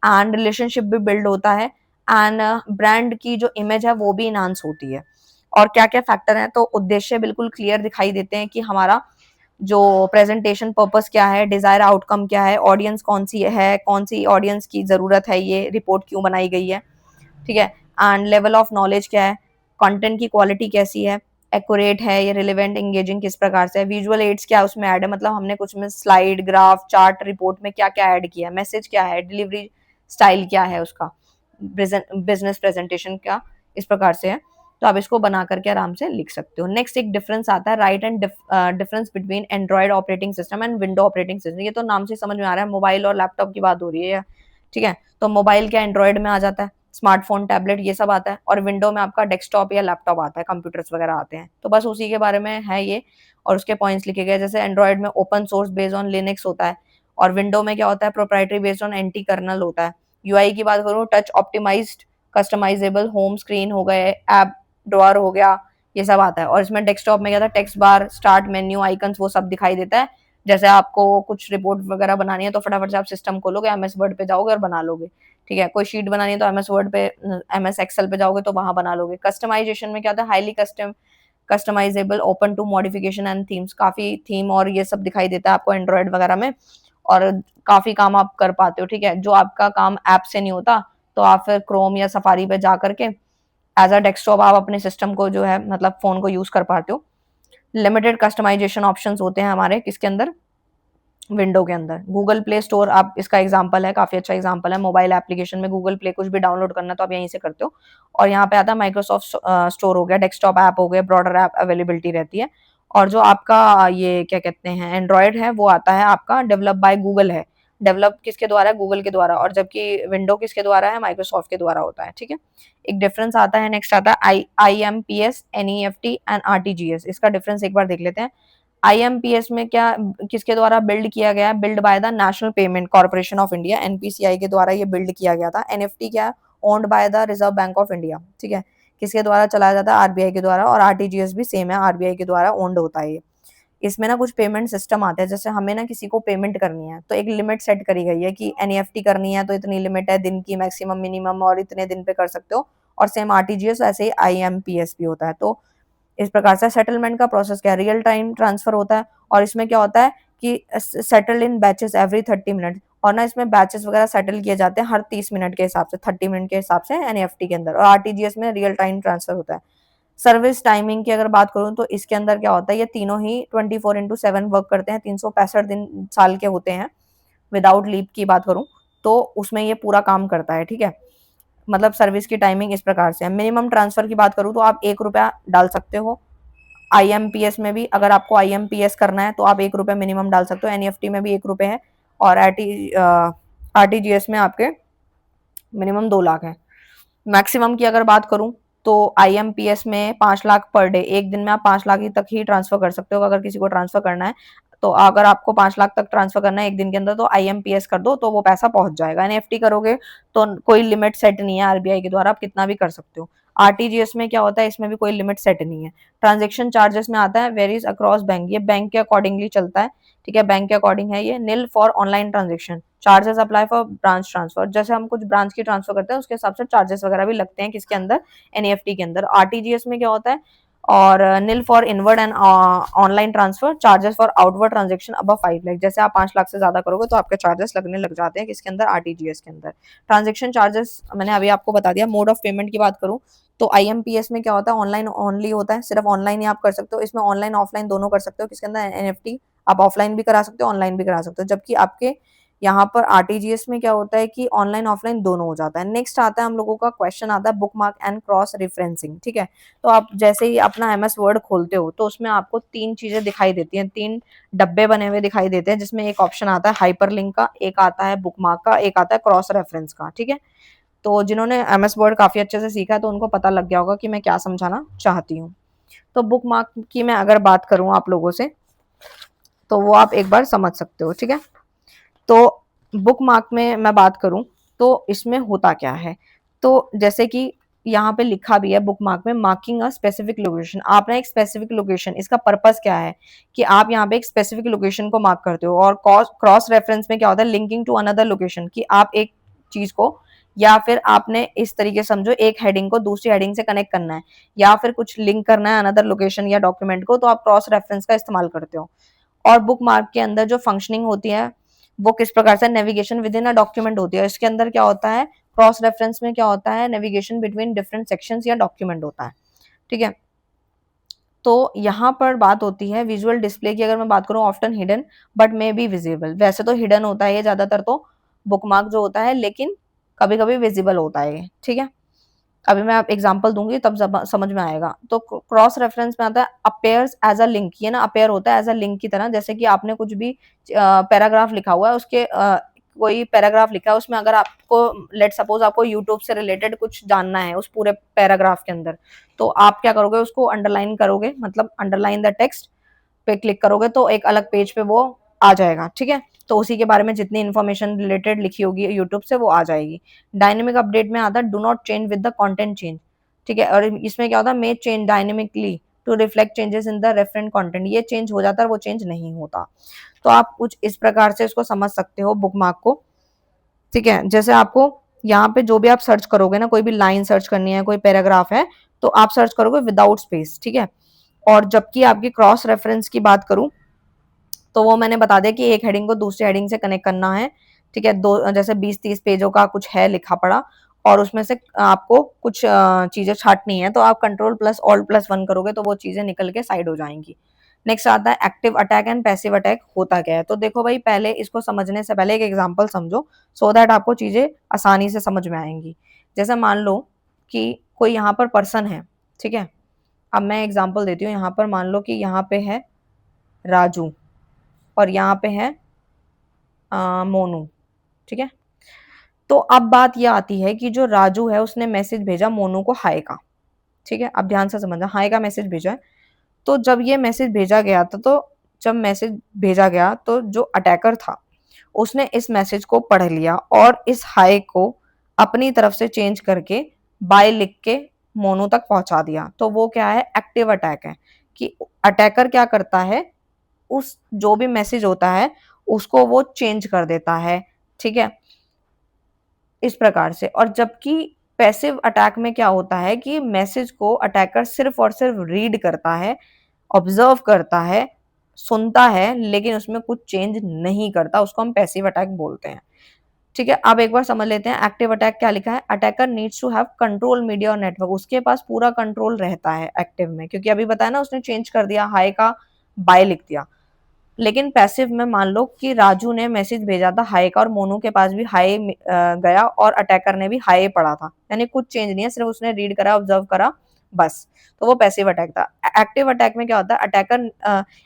एंड रिलेशनशिप भी बिल्ड होता है एंड ब्रांड की जो इमेज है वो भी इनहांस होती है। और क्या क्या फैक्टर हैं, तो उद्देश्य बिल्कुल क्लियर दिखाई देते हैं कि हमारा जो प्रेजेंटेशन पर्पस क्या है, डिजायर आउटकम क्या है, ऑडियंस कौन सी है, कौन सी ऑडियंस की जरूरत है, ये रिपोर्ट क्यों बनाई गई है, ठीक है। एंड लेवल ऑफ नॉलेज क्या है, कंटेंट की क्वालिटी कैसी है, एक्यूरेट है, ये रिलेवेंट एंगेजिंग किस प्रकार से है, विजुअल एड्स क्या उसमें ऐड है, मतलब हमने कुछ में स्लाइड ग्राफ चार्ट रिपोर्ट में क्या क्या ऐड किया है, मैसेज क्या है, डिलीवरी स्टाइल क्या है उसका, बिजनेस प्रेजेंटेशन क्या इस प्रकार से है। तो आप इसको बना करके आराम से लिख सकते हो। नेक्स्ट एक डिफरेंस आता है, right and difference between Android operating system and window operating system. ये तो नाम से समझ में आ रहा है, मोबाइल और लैपटॉप की बात हो रही है, ठीक है। तो मोबाइल क्या एंड्रॉइड में आ जाता है, स्मार्टफोन टैबलेट ये सब आता है, और विंडो में आपका डेस्कटॉप या लैपटॉप आता है, कंप्यूटर्स वगैरह आते हैं। तो बस उसी के बारे में है ये, और उसके पॉइंट्स लिखे गए। जैसे एंड्रॉइड में open source based on Linux होता है, और विंडो में क्या होता है, proprietary based on NT kernel होता है। यूआई की बात करूँ, touch optimized customizable home screen हो गए, ऐप ड्रॉअर हो गया, ये सब आता है। और इसमें डेस्कटॉप में क्या था, टेक्स्ट बार, स्टार्ट मेन्यू, आइकन्स वो सब दिखाई देता है। जैसे आपको कुछ रिपोर्ट वगैरह बनानी है तो फटाफट से आप सिस्टम खोलोगे, एमएस वर्ड पे जाओगे और बना लोगे, ठीक है। कोई शीट बनानी है तो एमएस वर्ड पे, एमएस एक्सेल पे जाओगे तो वहां बना लोगे। कस्टमाइजेशन में क्या था, highly customizable, open to modification and themes, काफी थीम और ये सब दिखाई देता है आपको एंड्रॉइड वगैरह में, और काफी काम आप कर पाते हो, ठीक है। जो आपका काम ऐप से नहीं होता तो आप फिर क्रोम या सफारी पे जा करके एज अ डेस्कटॉप आप अपने सिस्टम को जो है, मतलब फोन को यूज कर पाते हो। लिमिटेड कस्टमाइजेशन ऑप्शंस होते हैं हमारे किसके अंदर, विंडो के अंदर। गूगल प्ले स्टोर आप इसका एग्जांपल है, काफी अच्छा एग्जांपल है। मोबाइल एप्लीकेशन में गूगल प्ले कुछ भी डाउनलोड करना तो आप यहीं से करते हो। और यहाँ पे आता है माइक्रोसॉफ्ट स्टोर हो गया, डेस्कटॉप ऐप हो गया, ब्रॉडर ऐप अवेलेबिलिटी रहती है। और जो आपका ये क्या कहते हैं एंड्रॉयड है, वो आता है आपका डेवलप बाय गूगल है। डेवलप किसके द्वारा है, गूगल के द्वारा। और जबकि विंडो किसके द्वारा है, माइक्रोसॉफ्ट के द्वारा होता है, ठीक है। एक डिफरेंस आता है, नेक्स्ट आता है IMPS, NEFT एंड RTGS। इसका डिफरेंस एक बार देख लेते हैं। आईएमपीएस में क्या किसके द्वारा बिल्ड किया गया, build by the national payment corporation of India, NPCI के द्वारा ये बिल्ड किया गया था। एनएफटी क्या, owned by the reserve bank of India, ठीक है, किसके द्वारा चलाया जाता है, आरबीआई के द्वारा। और आरटीजीएस भी सेम है, आरबीआई के द्वारा ओन्ड होता है ये। इसमें ना कुछ पेमेंट सिस्टम आते हैं, जैसे हमें ना किसी को पेमेंट करनी है तो एक लिमिट सेट करी गई है कि एनईएफटी करनी है तो इतनी लिमिट है दिन की, मैक्सिमम मिनिमम, और इतने दिन पे कर सकते हो। और सेम आरटीजीएस वैसे ही आईएमपीएस भी होता है। तो इस प्रकार से सेटलमेंट का प्रोसेस क्या है, रियल टाइम ट्रांसफर होता है। और इसमें क्या होता है कि settle in batches every 30 minute, और ना इसमें बैचेस वगैरह सेटल किए जाते हैं हर 30 मिनट के हिसाब से, 30 मिनट के हिसाब से एनईएफटी के अंदर। और आरटीजीएस में रियल टाइम ट्रांसफर होता है। सर्विस टाइमिंग की अगर बात करूं तो इसके अंदर क्या होता है, ये तीनों ही 24/7 वर्क करते हैं, 365 दिन साल के होते हैं। विदाउट लीव की बात करूं तो उसमें ये पूरा काम करता है, ठीक है। मतलब सर्विस की टाइमिंग इस प्रकार से है। मिनिमम ट्रांसफर की बात करूं तो आप 1 रुपया डाल सकते हो। आईएमपीएस में भी अगर आपको आईएमपीएस करना है तो आप 1 रुपया मिनिमम डाल सकते हो। एनईएफटी में भी 1 रुपये है। और आरटीजीएस में आपके मिनिमम 2 लाख है। मैक्सिमम की अगर बात करूं तो आईएमपीएस में 5 लाख पर डे, एक दिन में आप 5 लाख तक ही ट्रांसफर कर सकते हो अगर किसी को ट्रांसफर करना है। तो अगर आपको 5 लाख तक ट्रांसफर करना है एक दिन के अंदर तो आईएमपीएस कर दो तो वो पैसा पहुंच जाएगा। एनएफटी करोगे तो कोई लिमिट सेट नहीं है आरबीआई के द्वारा, आप कितना भी कर सकते हो। आरटीजीएस में क्या होता है, इसमें भी कोई लिमिट सेट नहीं है। ट्रांजेक्शन चार्जेस में आता है वेरीज अक्रॉस बैंक, ये बैंक के अकॉर्डिंगली चलता है, ठीक है, बैंक के अकॉर्डिंग है ये। Nil for online transaction, charges apply for branch transfer, जैसे हम कुछ ब्रांच की ट्रांसफर करते हैं उसके हिसाब से चार्जेस वगैरह भी लगते हैं किसके अंदर, एनईएफटी के अंदर। आरटीजीएस में क्या होता है, और nil for inward and online transfer, charges for outward transaction अब 5 लाख, जैसे आप 5 लाख से ज्यादा करोगे तो आपके चार्जेस लगने लग जाते हैं किसके अंदर, आरटीजीएस के अंदर। ट्रांजेक्शन चार्जेस मैंने अभी आपको बता दिया। मोड ऑफ पेमेंट की बात करूं तो आईएमपीएस में क्या होता है, ऑनलाइन ओनली होता है, सिर्फ ऑनलाइन ही आप कर सकते हो। इसमें ऑनलाइन ऑफलाइन दोनों कर सकते हो, किसके अंदर, एनएफटी आप ऑफलाइन भी करा सकते हो, ऑनलाइन भी करा सकते हो। जबकि आपके यहाँ पर आरटीजीएस में क्या होता है कि ऑनलाइन ऑफलाइन दोनों हो जाता है। नेक्स्ट आता है हम लोगों का क्वेश्चन आता है book mark and cross referencing, ठीक है। तो आप जैसे ही अपना एमएस वर्ड खोलते हो तो उसमें आपको 3 चीजें दिखाई देती हैं, 3 डब्बे बने हुए दिखाई देते हैं, जिसमें एक ऑप्शन आता है हाइपरलिंक का, एक आता है बुक मार्क का, एक आता है क्रॉस रेफरेंस का, ठीक है। तो जिन्होंने एमएस वर्ड काफी अच्छे से सीखा है तो उनको पता लग गया होगा कि मैं क्या समझाना चाहती हूँ। तो बुक मार्क की मैं अगर बात करूँ आप लोगों से तो वो आप एक बार समझ सकते हो, ठीक है। तो बुक मार्क में मैं बात करूं तो इसमें होता क्या है, तो जैसे कि यहाँ पे लिखा भी है बुक मार्क में, मार्किंग अ स्पेसिफिक लोकेशन, आप ना एक स्पेसिफिक लोकेशन, इसका पर्पस क्या है कि आप यहाँ पे एक स्पेसिफिक लोकेशन को मार्क करते हो। और क्रॉस रेफरेंस में क्या होता है, लिंकिंग टू अनदर लोकेशन, कि आप एक चीज को या फिर आपने इस तरीके समझो एक हेडिंग को दूसरी हेडिंग से कनेक्ट करना है, या फिर कुछ लिंक करना है अनदर लोकेशन या डॉक्यूमेंट को, तो आप क्रॉस रेफरेंस का इस्तेमाल करते हो। और बुक मार्क के अंदर जो फंक्शनिंग होती है वो किस प्रकार से navigation with in a document होती है। इसके अंदर क्या होता है, क्रॉस रेफरेंस में क्या होता है, नेविगेशन बिटवीन डिफरेंट सेक्शंस या डॉक्यूमेंट होता है। ठीक है, तो यहाँ पर बात होती है विजुअल डिस्प्ले की। अगर मैं बात करूँ, often hidden but may be visible. वैसे तो हिडन होता है ये ज्यादातर तो बुकमार्क जो होता है, लेकिन कभी कभी विजिबल होता है ये। ठीक है, अभी मैं आप एग्जांपल दूंगी तब समझ में आएगा। तो क्रॉस रेफरेंस में आता है अपेयर्स एज अ लिंक। ये ना अपेयर होता है एज अ लिंक की तरह, जैसे कि आपने कुछ भी पैराग्राफ लिखा हुआ है, उसके कोई पैराग्राफ लिखा है, उसमें अगर आपको लेट सपोज आपको यूट्यूब से रिलेटेड कुछ जानना है उस पूरे पैराग्राफ के अंदर, तो आप क्या करोगे, उसको अंडरलाइन करोगे, मतलब अंडरलाइन द टेक्स्ट पे क्लिक करोगे तो एक अलग पेज पे वो आ जाएगा। ठीक है, तो उसी के बारे में जितनी इन्फॉर्मेशन रिलेटेड लिखी होगी यूट्यूब से वो आ जाएगी। डायनेमिक अपडेट में आता है do not change with the content change. ठीक है, और इसमें क्या होता है, may change dynamically to reflect changes in the referent content. ये चेंज हो जाता है, वो चेंज नहीं होता। तो आप कुछ इस प्रकार से इसको समझ सकते हो बुकमार्क को। ठीक है, जैसे आपको यहाँ पे जो भी आप सर्च करोगे ना, कोई भी लाइन सर्च करनी है, कोई पैराग्राफ है, तो आप सर्च करोगे विदाउट स्पेस। ठीक है, और जबकि आपकी क्रॉस रेफरेंस की बात करूं तो वो मैंने बता दिया कि एक हेडिंग को दूसरी हेडिंग से कनेक्ट करना है। ठीक है, दो जैसे 20-30 पेजों का कुछ है लिखा पड़ा, और उसमें से आपको कुछ चीजें छांटनी है, तो आप control plus alt plus one करोगे तो वो चीजें निकल के साइड हो जाएंगी। नेक्स्ट आता है active attack and passive attack होता क्या है। तो देखो भाई, पहले इसको समझने से पहले एक एग्जांपल समझो, सो दैट आपको चीजें आसानी से समझ में आएंगी। जैसे मान लो कि कोई यहाँ पर पर्सन है। ठीक है, अब मैं एग्जांपल देती हूँ। यहाँ पर मान लो कि यहाँ पे है राजू और यहाँ पे है मोनू। ठीक है, तो अब बात ये आती है कि जो राजू है उसने मैसेज भेजा मोनू को हाय का। ठीक है, अब ध्यान से समझना, हाय का मैसेज भेजा है। तो जब ये मैसेज भेजा गया था, तो जब मैसेज भेजा गया तो जो अटैकर था उसने इस मैसेज को पढ़ लिया और इस हाय को अपनी तरफ से चेंज करके बाय लिख के मोनू तक पहुंचा दिया। तो वो क्या है, एक्टिव अटैक है। कि अटैकर क्या करता है, उस जो भी मैसेज होता है उसको वो चेंज कर देता है। ठीक है, इस प्रकार से। और जबकि पैसिव अटैक में क्या होता है कि मैसेज को अटैकर सिर्फ और सिर्फ रीड करता है, ऑब्जर्व करता है, सुनता है, लेकिन उसमें कुछ चेंज नहीं करता। उसको हम पैसिव अटैक बोलते हैं। ठीक है, अब एक बार समझ लेते हैं एक्टिव अटैक क्या लिखा है। Attacker needs to have control media और नेटवर्क। उसके पास पूरा कंट्रोल रहता है एक्टिव में, क्योंकि अभी बताया ना उसने चेंज कर दिया, हाई का बाय लिख दिया। लेकिन पैसिव में मान लो कि राजू ने मैसेज भेजा था हाय का और मोनू के पास भी हाय गया और अटैकर ने भी हाय पढ़ा था, यानी कुछ चेंज नहीं है, सिर्फ उसने रीड करा, ऑब्जर्व करा, बस। तो वो पैसिव अटैक था। एक्टिव अटैक में क्या होता है, attacker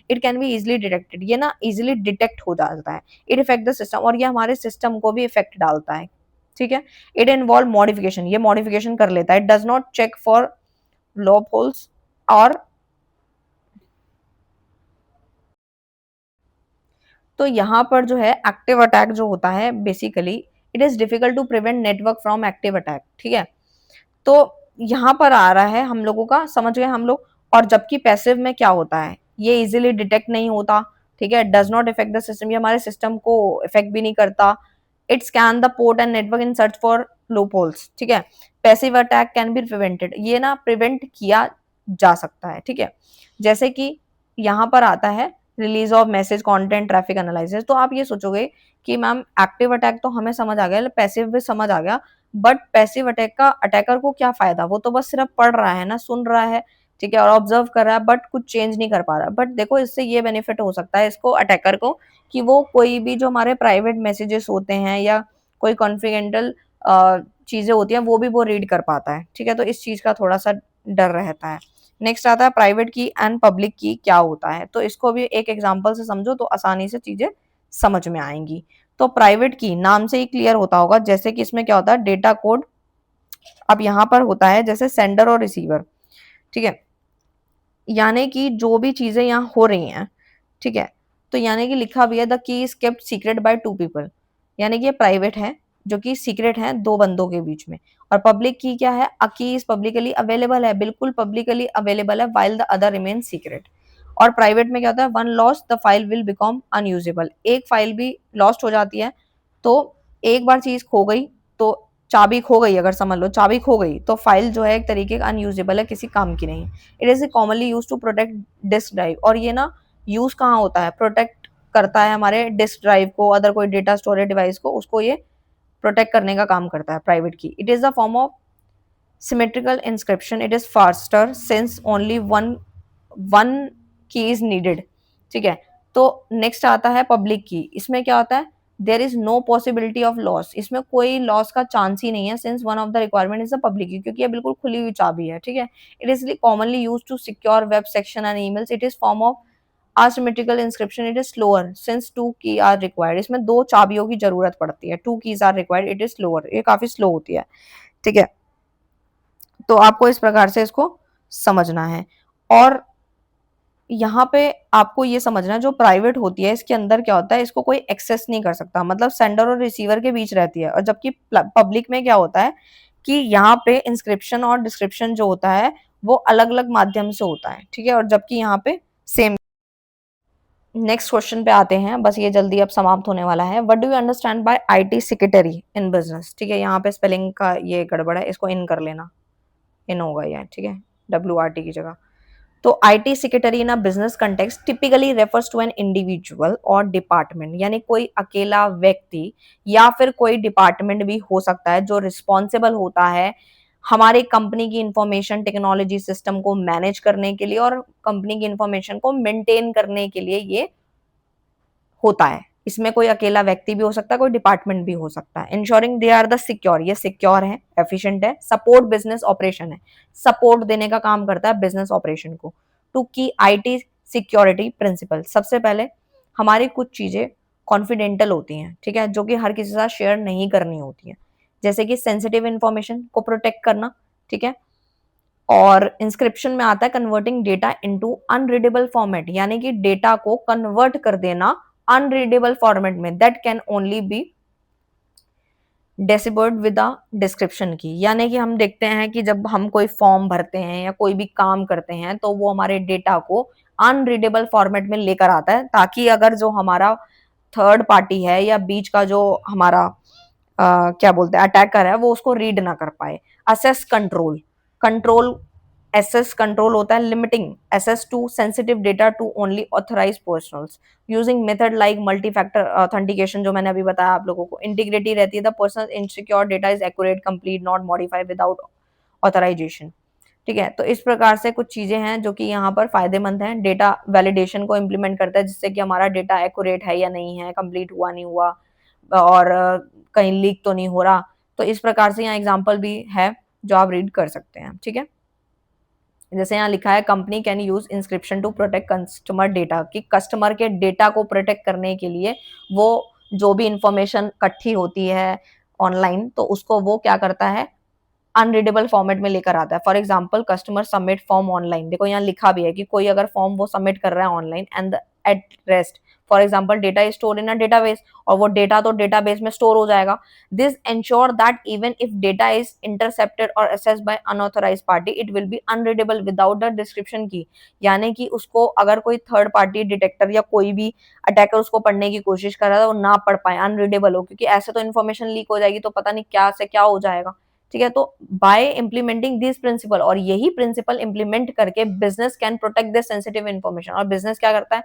it can be easily detected. ये ना इजिली डिटेक्ट हो जाता है। इट इफेक्ट द सिस्टम, और ये हमारे सिस्टम को भी इफेक्ट डालता है। ठीक है, इट इन्वॉल्व मॉडिफिकेशन, ये मॉडिफिकेशन कर लेता है। It does not check for loopholes और तो यहाँ पर जो है एक्टिव अटैक जो होता है basically, it is difficult to prevent network from active attack. ठीक है, तो यहाँ पर आ रहा है हम लोगों का, समझ गए हम लोग। और जबकि पैसिव में क्या होता है, ये इजिली डिटेक्ट नहीं होता। ठीक है, does not effect the system, ये हमारे सिस्टम को इफेक्ट भी नहीं करता। It scan the port and network in search for loop holes. ठीक है, passive attack can be prevented, ये ना प्रिवेंट किया जा सकता है। ठीक है, जैसे कि यहाँ पर आता है release of message content traffic analysis. तो आप ये सोचोगे कि मैम एक्टिव अटैक तो हमें समझ आ गया, पैसिव भी समझ आ गया, बट पैसिव अटैक का अटैकर को क्या फायदा, वो तो बस सिर्फ पढ़ रहा है ना, सुन रहा है। ठीक है, और ऑब्जर्व कर रहा है, बट कुछ चेंज नहीं कर पा रहा। बट देखो, इससे ये बेनिफिट हो सकता है इसको, अटैकर को, कि वो कोई भी जो हमारे प्राइवेट मैसेजेस होते हैं या कोई कॉन्फिडेंशियल चीजें होती हैं वो भी वो रीड कर पाता है। ठीक है, तो इस चीज का थोड़ा सा डर रहता है। नेक्स्ट आता है प्राइवेट की एंड पब्लिक की क्या होता है। तो इसको भी एक एग्जांपल से समझो तो आसानी से चीजें समझ में आएंगी। तो प्राइवेट की नाम से ही क्लियर होता होगा, जैसे कि इसमें क्या होता है, डेटा कोड। अब यहाँ पर होता है जैसे सेंडर और रिसीवर। ठीक है, यानी कि जो भी चीजें यहाँ हो रही हैं, ठीक है, तो यानी कि लिखा भी है the key is kept secret by two people, यानी कि ये प्राइवेट है, जो कि सीक्रेट है दो बंदों के बीच में। और पब्लिक की क्या है, अ की इज पब्लिकली अवेलेबल है, बिल्कुल पब्लिकली अवेलेबल है, while the other remain secret. और प्राइवेट में क्या होता है, one lost the file will become unusable, एक फाइल भी लॉस्ट हो जाती है, तो एक बार चीज खो गई तो चाबी खो गई, अगर समझ लो चाबी खो गई तो फाइल जो है एक तरीके का अनयूजेबल है, किसी काम की नहीं। It is commonly use to protect disk drive, और ये ना यूज कहाँ होता है, प्रोटेक्ट करता है हमारे डिस्क ड्राइव को, अदर कोई डेटा स्टोरेज डिवाइस को, उसको ये प्रोटेक्ट करने का काम करता है, प्राइवेट की। It is the form of symmetrical inscription, it is faster since only one one की इज नीडेड। ठीक है, तो नेक्स्ट आता है पब्लिक की। इसमें क्या होता है, there is no possibility of loss, इसमें कोई लॉस का चांस ही नहीं है, since one of the requirement is the public key, क्योंकि ये बिल्कुल खुली हुई चाबी है। ठीक है, it is commonly use to secure web section and emails, it is form of asymmetrical inscription, it is slower since two key are required, इसमें दो चाबियों की जरूरत पड़ती है, two keys are required, it is slower, ये काफी slow होती है। ठीक है, तो आपको इस प्रकार से इसको समझना है। और यहाँ पे आपको ये समझना है, जो प्राइवेट होती है इसके अंदर क्या होता है, इसको कोई एक्सेस नहीं कर सकता, मतलब सेंडर और रिसीवर के बीच रहती है। और जबकि पब्लिक में क्या होता है कि यहाँ पे इंस्क्रिप्शन और डिस्क्रिप्शन जो होता है वो अलग अलग माध्यम से होता है। ठीक है, और जबकि यहाँ पे सेम। नेक्स्ट क्वेश्चन पे आते हैं, बस ये जल्दी अब समाप्त होने वाला है। What do you understand by IT secretary in business. ठीक है, यहाँ पे स्पेलिंग का ये गड़बड़ है, इसको इन कर लेना, इन होगा ये। ठीक है, WRT की जगह। तो IT secretary in a business context typically refers to an individual और डिपार्टमेंट, यानी कोई अकेला व्यक्ति या फिर कोई डिपार्टमेंट भी हो सकता है जो रिस्पॉन्सिबल होता है हमारे कंपनी की इंफॉर्मेशन टेक्नोलॉजी सिस्टम को मैनेज करने के लिए और कंपनी की इंफॉर्मेशन को मेंटेन करने के लिए ये होता है। इसमें कोई अकेला व्यक्ति भी हो सकता है, कोई डिपार्टमेंट भी हो सकता है। Ensuring they are the secure, ये सिक्योर है, एफिशिएंट है। सपोर्ट बिजनेस ऑपरेशन है, सपोर्ट देने का काम करता है बिजनेस ऑपरेशन को। Two key IT security principle, सबसे पहले हमारी कुछ चीजें कॉन्फिडेंटल होती हैं, ठीक है, जो कि हर किसी के साथ शेयर नहीं करनी होती है, जैसे कि सेंसिटिव इंफॉर्मेशन को प्रोटेक्ट करना। ठीक है, और इंस्क्रिप्शन में आता है converting data into unreadable format, यानी कि डेटा को कन्वर्ट कर देना अनरीडेबल फॉर्मेट में, that can only be deciphered with a decryption key. यानी कि हम देखते हैं कि जब हम कोई फॉर्म भरते हैं या कोई भी काम करते हैं तो वो हमारे डेटा को अनरीडेबल फॉर्मेट में लेकर आता है, ताकि अगर जो हमारा थर्ड पार्टी है या बीच का जो हमारा क्या बोलते हैं अटैकर है वो उसको रीड ना कर पाए। Access control, control access control होता है limiting access to sensitive data to only authorized personnels using method like multi factor authentication, जो मैंने अभी बताया आप लोगों को। इंटीग्रिटी रहती है, the personal insecure data is accurate complete not modified without authorization. ठीक है, तो इस प्रकार से कुछ चीजें हैं जो कि यहाँ पर फायदेमंद हैं। डेटा वैलिडेशन को इम्प्लीमेंट करता है, जिससे कि हमारा डेटा एक्यूरेट है या नहीं है, कंप्लीट हुआ नहीं हुआ, और कहीं लीक तो नहीं हो रहा। तो इस प्रकार से यहाँ एग्जाम्पल भी है जो आप रीड कर सकते हैं। ठीक है, जैसे यहाँ लिखा है company can use inscription to protect customer data, कि कस्टमर के डेटा को प्रोटेक्ट करने के लिए वो जो भी इंफॉर्मेशन इकट्ठी होती है ऑनलाइन, तो उसको वो क्या करता है अनरीडेबल फॉर्मेट में लेकर आता है। For example customer submit form online, देखो यहाँ लिखा भी है कि कोई अगर फॉर्म वो सबमिट कर रहा है online and at rest, for example data is store in a database, और वो डेटा तो डेटाबेस में स्टोर हो जाएगा। This ensure that even if data is intercepted or accessed by unauthorized party it will be unreadable without the decryption key, यानी कि उसको अगर कोई थर्ड पार्टी डिटेक्टर या कोई भी अटैकर उसको पढ़ने की कोशिश कर रहा है वो ना पढ़ पाए, अनरीडेबल हो, क्योंकि ऐसे तो इन्फॉर्मेशन लीक हो जाएगी तो पता नहीं क्या से क्या हो जाएगा। ठीक है, तो बाय इम्प्लीमेंटिंग दिस प्रिंसिपल, और यही प्रिंसिपल इंप्लीमेंट करके business can protect this sensitive information, और बिजनेस क्या करता है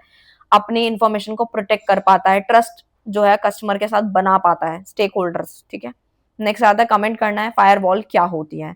अपनी इन्फॉर्मेशन को प्रोटेक्ट कर पाता है, ट्रस्ट जो है कस्टमर के साथ बना पाता है, स्टेक होल्डर्स। ठीक है, नेक्स्ट आता है कमेंट करना है फायरवॉल क्या होती है।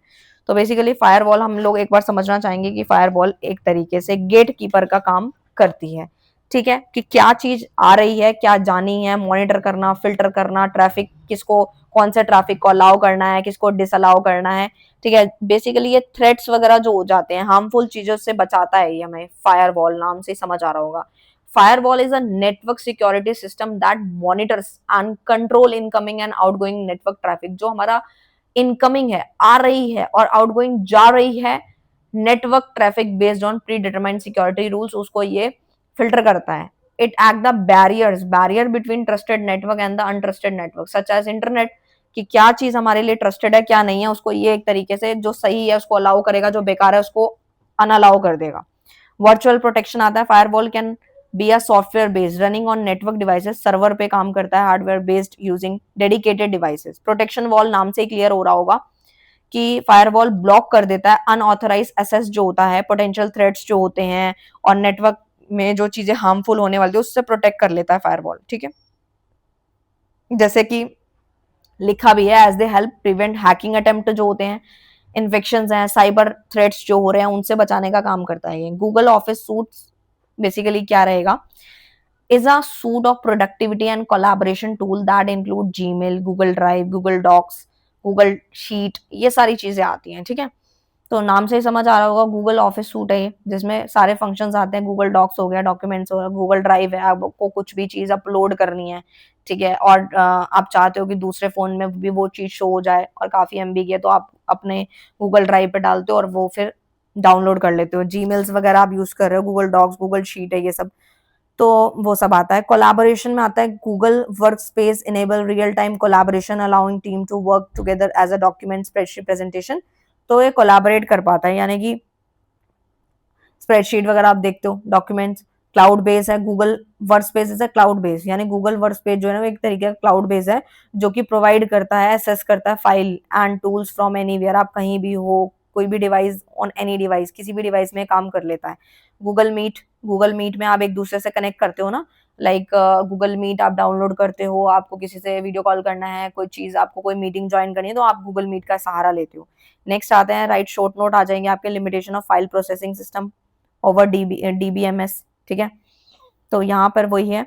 तो बेसिकली फायरवॉल हम लोग एक बार समझना चाहेंगे कि फायरवॉल एक तरीके से गेट कीपर का काम करती है। ठीक है, कि क्या चीज आ रही है क्या जानी है, मॉनिटर करना, फिल्टर करना, ट्रैफिक किसको कौन से ट्रैफिक को अलाउ करना है, किसको डिसअलाउ करना है। ठीक है, बेसिकली ये थ्रेट्स वगैरह जो हो जाते हैं हार्मफुल चीजों से बचाता है ये हमें, फायरवॉल नाम से समझ आ रहा होगा। Firewall is a network security system that monitors and control incoming and outgoing network traffic, जो हमारा इनकमिंग है आ रही है और आउटगोइंग जा रही है network traffic based on predetermined security rules, उसको ये फिल्टर करता है। It act the barrier between trusted network and the untrusted network such as internet, कि क्या चीज हमारे लिए ट्रस्टेड है क्या नहीं है, उसको ये एक तरीके से जो सही है उसको अलाउ करेगा, जो बेकार है उसको अनअलाउ कर देगा। वर्चुअल प्रोटेक्शन आता है, firewall can be a software based running on network devices, server पे काम करता है, hardware based using dedicated devices. Protection wall नाम से ही क्लियर हो रहा होगा कि फायरवॉल ब्लॉक कर देता है अनऑथराइज एक्सेस जो होता है, पोटेंशियल थ्रेट्स जो होते हैं और नेटवर्क में जो चीजें हार्मफुल होने वाली है उससे प्रोटेक्ट कर लेता है फायरवॉल, ठीक है। जैसे कि लिखा भी है, as they help prevent hacking attempt जो होते हैं, इन्फेक्शन हैं, साइबर थ्रेट्स जो हो रहे हैं उनसे बचाने का काम करता है ये। गूगल ऑफिस सूट्स बेसिकली क्या रहेगा, is a suite of productivity and collaboration tool that include Gmail, Google Drive, Google Docs, Google Sheet, ये सारी चीजें आती हैं, ठीक है। तो नाम से ही समझ आ रहा होगा गूगल ऑफिस सूट है ये, जिसमें सारे फंक्शंस आते हैं। गूगल डॉक्स हो गया, डॉक्यूमेंट्स हो गया, गूगल ड्राइव है, आपको कुछ भी चीज अपलोड करनी है, ठीक है, और आप चाहते हो कि दूसरे फोन में भी वो चीज शो हो जाए और काफी एमबी की है तो आप अपने गूगल ड्राइव पे डालते हो और वो फिर डाउनलोड कर लेते हो। जीमेल्स वगैरह आप यूज कर रहे हो, गूगल डॉक्स, गूगल शीट है, ये सब तो वो सब आता है। कोलैबोरेशन में आता है Google Workspace enable real time collaboration allowing team to work together as a document spreadsheet presentation. तो ये कोलैबोरेट कर पाता है, यानी कि स्प्रेडशीट वगैरह आप देखते हो, डॉक्यूमेंट्स। क्लाउड बेस है Google work space, is a cloud base, यानी गूगल वर्क स्पेस जो है ना वो एक तरीके का क्लाउड बेस है जो कि प्रोवाइड करता है, एसेस करता है file and tools from anywhere, आप कहीं भी हो, कोई भी डिवाइस, ऑन एनी डिवाइस, किसी भी डिवाइस में काम कर लेता है। गूगल मीट में आप एक दूसरे से कनेक्ट करते हो ना, लाइक गूगल मीट आप डाउनलोड करते हो, आपको किसी से वीडियो कॉल करना है, कोई चीज आपको कोई मीटिंग ज्वाइन करनी है तो आप गूगल मीट का सहारा लेते हो। नेक्स्ट आते हैं राइट शॉर्ट नोट आ जाएंगे आपके, limitation of file processing system over DBMS, ठीक है। तो यहाँ पर वही है,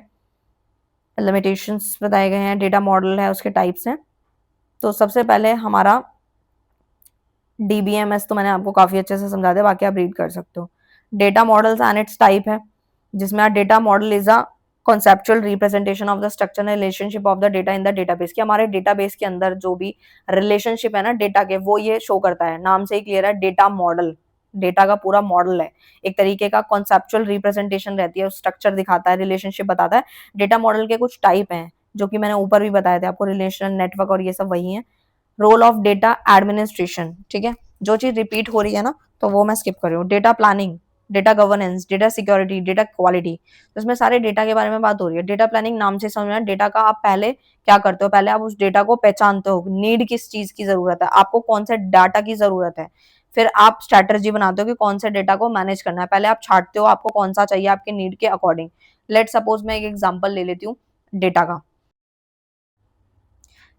लिमिटेशंस बताए गए हैं, डेटा मॉडल है, उसके टाइप्स हैं। तो सबसे पहले हमारा डीबीएमएस तो मैंने आपको काफी अच्छे से समझा दिया, बाकी आप रीड कर सकते हो। Data models and it's type है, जिसमें data model is a conceptual representation of the structure and relationship of the data in the database, कि हमारे डेटाबेस के अंदर जो भी रिलेशनशिप है ना डेटा के, वो ये शो करता है। नाम से ही क्लियर है, डेटा मॉडल डेटा का पूरा मॉडल है, एक तरीके का कॉन्सेप्चुअल रिप्रेजेंटेशन रहती है, स्ट्रक्चर दिखाता है, रिलेशनशिप बताता है। डेटा मॉडल के कुछ टाइप हैं जो कि मैंने ऊपर भी बताए थे आपको, रिलेशन, नेटवर्क और ये सब वही है। रोल ऑफ डेटा एडमिनिस्ट्रेशन, ठीक है, जो चीज रिपीट हो रही है ना तो वो मैं स्किप कर रही हूँ। Data planning, data governance, data security, data quality, तो इसमें सारे डेटा के बारे में बात हो रही है। डेटा प्लानिंग नाम से समझना, डेटा का आप पहले क्या करते हो, पहले आप उस डेटा को पहचानते हो, नीड किस चीज की जरूरत है, आपको कौन से डाटा की जरूरत है, फिर आप स्ट्रेटजी बनाते हो कि कौन से डेटा को मैनेज करना है, पहले आप छांटते हो आपको कौन सा चाहिए आपके नीड के अकॉर्डिंग। लेट सपोज मैं एक एग्जांपल ले लेती हूँ डेटा का,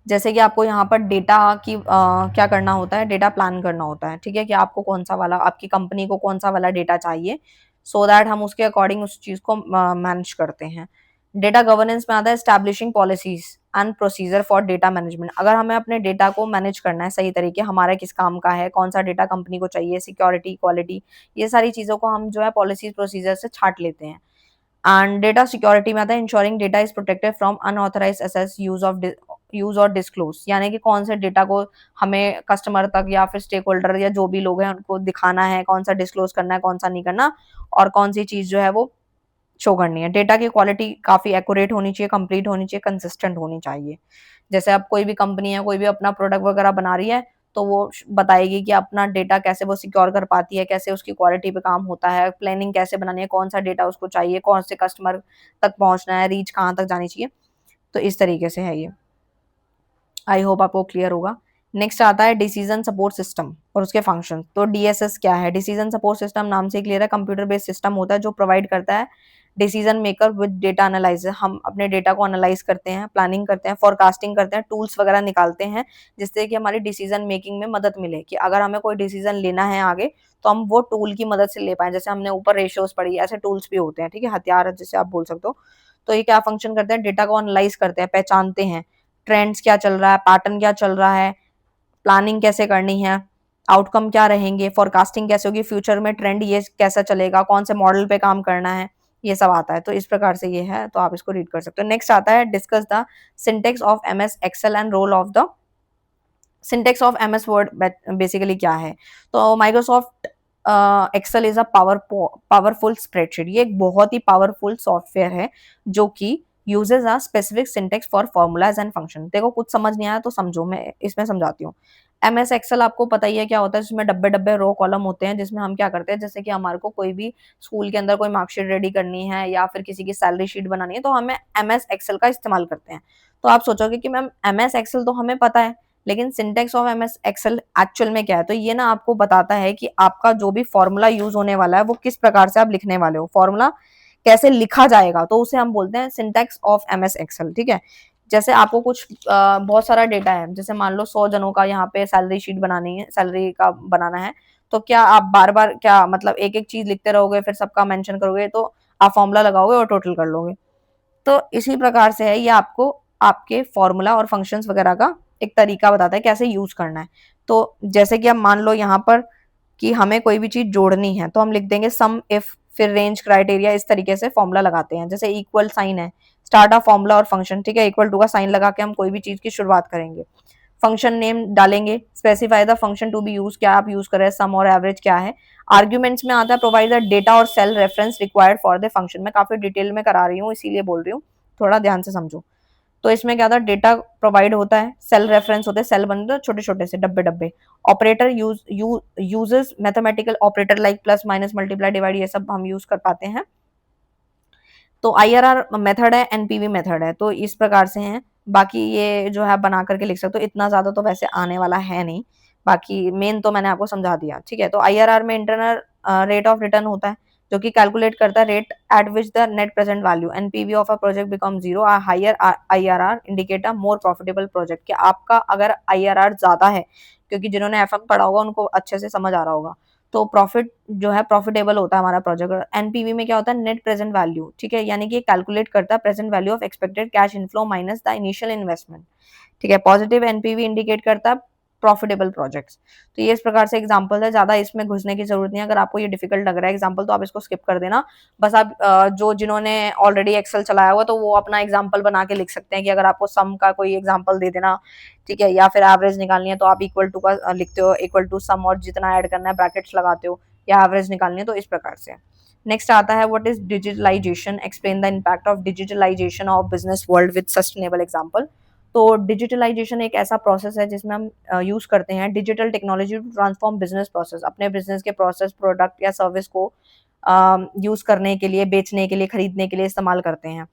जैसे कि आपको यहाँ पर डेटा की क्या करना होता है, डेटा प्लान करना होता है, ठीक है, कि आपको कौन सा वाला, आपकी कंपनी को कौन सा वाला डेटा चाहिए, सो दैट हम उसके अकॉर्डिंग उस चीज को मैनेज करते हैं। डेटा गवर्नेंस में आता है establishing policies and procedure for data management, अगर हमें अपने डेटा को मैनेज करना है सही तरीके, हमारा किस काम का है, कौन सा डेटा कंपनी को चाहिए, सिक्योरिटी, क्वालिटी, ये सारी चीजों को हम जो है पॉलिसीज प्रोसीजर से छाट लेते हैं। एंड डेटा सिक्योरिटी में आता है ensuring data is protected from unauthorized access, use और डिस्क्लोज, यानी कि कौन से डेटा को हमें कस्टमर तक या फिर स्टेक होल्डर या जो भी लोग हैं उनको दिखाना है, कौन सा डिस्क्लोज करना है, कौन सा नहीं करना, और कौन सी चीज जो है वो शो करनी है। डेटा की क्वालिटी काफी एक्यूरेट होनी चाहिए, कंप्लीट होनी चाहिए, कंसिस्टेंट होनी चाहिए। जैसे अब कोई भी कंपनी है, कोई भी अपना प्रोडक्ट वगैरह बना रही है तो वो बताएगी कि अपना डेटा कैसे वो सिक्योर कर पाती है, कैसे उसकी क्वालिटी पे काम होता है, प्लानिंग कैसे बनानी है, कौन सा डेटा उसको चाहिए, कौन से कस्टमर तक पहुंचना है, रीच कहाँ तक जानी चाहिए। तो इस तरीके से है ये, आई होप आपको क्लियर होगा। नेक्स्ट आता है डिसीजन सपोर्ट सिस्टम और उसके फंक्शन। तो डीएसएस क्या है, डिसीजन सपोर्ट सिस्टम नाम से क्लियर है, कंप्यूटर बेस्ड सिस्टम होता है जो प्रोवाइड करता है decision maker with data analyser, हम अपने डेटा को एनालाइज करते हैं, प्लानिंग करते हैं, फोरकास्टिंग करते हैं, टूल्स वगैरह निकालते हैं जिससे कि हमारी डिसीजन मेकिंग में मदद मिले, कि अगर हमें कोई डिसीजन लेना है आगे तो हम वो टूल की मदद से ले पाए। जैसे हमने ऊपर रेशियोज पढ़ी, ऐसे टूल्स भी होते हैं, ठीक है, हथियार जिसे आप बोल सकते हो। तो ये क्या फंक्शन करते हैं, डेटा को एनालाइज करते हैं, पहचानते हैं ट्रेंड्स क्या चल रहा है, पैटर्न क्या चल रहा है, प्लानिंग कैसे करनी है, आउटकम क्या रहेंगे, फोरकास्टिंग कैसे होगी, फ्यूचर में ट्रेंड ये कैसा चलेगा, कौन से मॉडल पे काम करना है, ये सब आता है। तो इस प्रकार से ये है, तो आप इसको रीड कर सकते हो। नेक्स्ट आता है discuss the syntax of MS Excel and role of the syntax of MS Word, basically क्या है। तो Microsoft Excel is a powerful spreadsheet, ये एक बहुत ही पावरफुल सॉफ्टवेयर है जो कि uses a specific syntax for formulas and function. देखो कुछ समझ नहीं आया तो समझो, मैं इसमें समझाती हूँ। एमएस एक्सेल आपको पता ही है क्या होता है, जिसमें डब्बे डब्बे रो कॉलम होते हैं, जिसमें हम क्या करते हैं, जैसे कि हमारे को कोई भी स्कूल के अंदर कोई मार्कशीट रेडी करनी है या फिर किसी की सैलरी शीट बनानी है, तो हमें एमएस एक्सेल का इस्तेमाल करते हैं। तो आप सोचोगे कि मैम एमएस एक्सेल तो हमें पता है, लेकिन syntax of MS Excel actual में क्या है? तो ये ना आपको बताता है कि आपका जो भी फॉर्मूला यूज होने वाला है वो किस प्रकार से आप लिखने वाले हो, फॉर्मूला कैसे लिखा जाएगा, तो उसे हम बोलते हैं सिंटेक्स ऑफ एमएस एक्सेल। ठीक है, जैसे आपको कुछ बहुत सारा डेटा है, जैसे मान लो 100 जनों का यहाँ पे सैलरी शीट बनानी है, सैलरी का बनाना है, तो क्या आप बार बार क्या मतलब एक एक चीज लिखते रहोगे फिर सबका मेंशन करोगे, तो आप फॉर्मूला लगाओगे और टोटल कर लोगे। तो इसी प्रकार से है, ये आपको आपके फॉर्मूला और फंक्शंस वगैरह का एक तरीका बताता है कैसे यूज करना है। तो जैसे कि अब मान लो यहाँ पर कि हमें कोई भी चीज जोड़नी है, तो हम लिख देंगे सम इफ, फिर रेंज, क्राइटेरिया, इस तरीके से फॉर्मूला लगाते हैं। जैसे इक्वल साइन है, स्टार्ट ऑफ फॉर्मूला और फंक्शन, ठीक है, इक्वल टू का साइन लगा के हम कोई भी चीज की शुरुआत करेंगे। फंक्शन नेम डालेंगे, specify the function to be use, क्या आप यूज कर रहे हैं, सम और एवरेज क्या है। आर्ग्यूमेंट्स में आता है प्रोवाइड द डेटा और cell reference required for the function. मैं काफी डिटेल में करा रही हूँ इसीलिए बोल रही हूँ, थोड़ा ध्यान से समझो। तो इसमें क्या था, डेटा प्रोवाइड होता है, सेल रेफरेंस होते हैं, सेल बनते हैं छोटे छोटे से डब्बे डब्बे। Operator uses mathematical operator like plus minus multiply divide, ये सब हम यूज कर पाते हैं। तो आईआरआर मेथड है, एनपीवी मेथड है, तो इस प्रकार से हैं। बाकी ये जो है बना करके लिख सकते हो, इतना ज्यादा तो वैसे आने वाला है नहीं, बाकी मेन तो मैंने आपको समझा दिया। ठीक है, तो आईआरआर में इंटरनल रेट ऑफ रिटर्न होता है, जो कि कैलकुलेट करता है rate at which the net present value NPV of a project become zero. Higher IRR indicate a more profitable project, कि आपका अगर आईआरआर ज्यादा है, क्योंकि जिन्होंने एफएम पढ़ा होगा उनको अच्छे से समझ आ रहा होगा, तो प्रॉफिट जो है प्रॉफिटेबल होता है हमारा प्रोजेक्ट। एनपीवी में क्या होता है, नेट प्रेजेंट वैल्यू, ठीक है, यानी कि कैलकुलेट करता है present value of expected cash inflow minus the initial investment. ठीक है, पॉजिटिव एनपीवी इंडिकेट करता है प्रॉफिटेबल प्रोजेक्ट्स। तो ये इस प्रकार से एग्जांपल है, ज्यादा इसमें घुसने की जरूरत नहीं है। अगर आपको ये डिफिकल्ट लग रहा है एग्जांपल, तो आप इसको स्किप कर देना। बस आप जो जिन्होंने ऑलरेडी एक्सेल चलाया हुआ, तो वो अपना एग्जांपल बना के लिख सकते हैं कि अगर आपको सम का कोई एग्जांपल दे देना, ठीक है, या फिर एवरेज निकालनी है, तो आप इक्वल टू का लिखते हो, इक्वल टू सम और जितना ऐड करना है ब्रैकेट्स लगाते हो, या एवरेज निकालनी है, तो इस प्रकार से। नेक्स्ट आता है what is digitalisation, explain the impact of digitalisation of business world with sustainable example. तो डिजिटलाइजेशन एक ऐसा प्रोसेस है जिसमें हम यूज करते हैं digital technology to transform business process, अपने बिजनेस के प्रोसेस, प्रोडक्ट या सर्विस को यूज करने के लिए, बेचने के लिए, खरीदने के लिए इस्तेमाल करते हैं।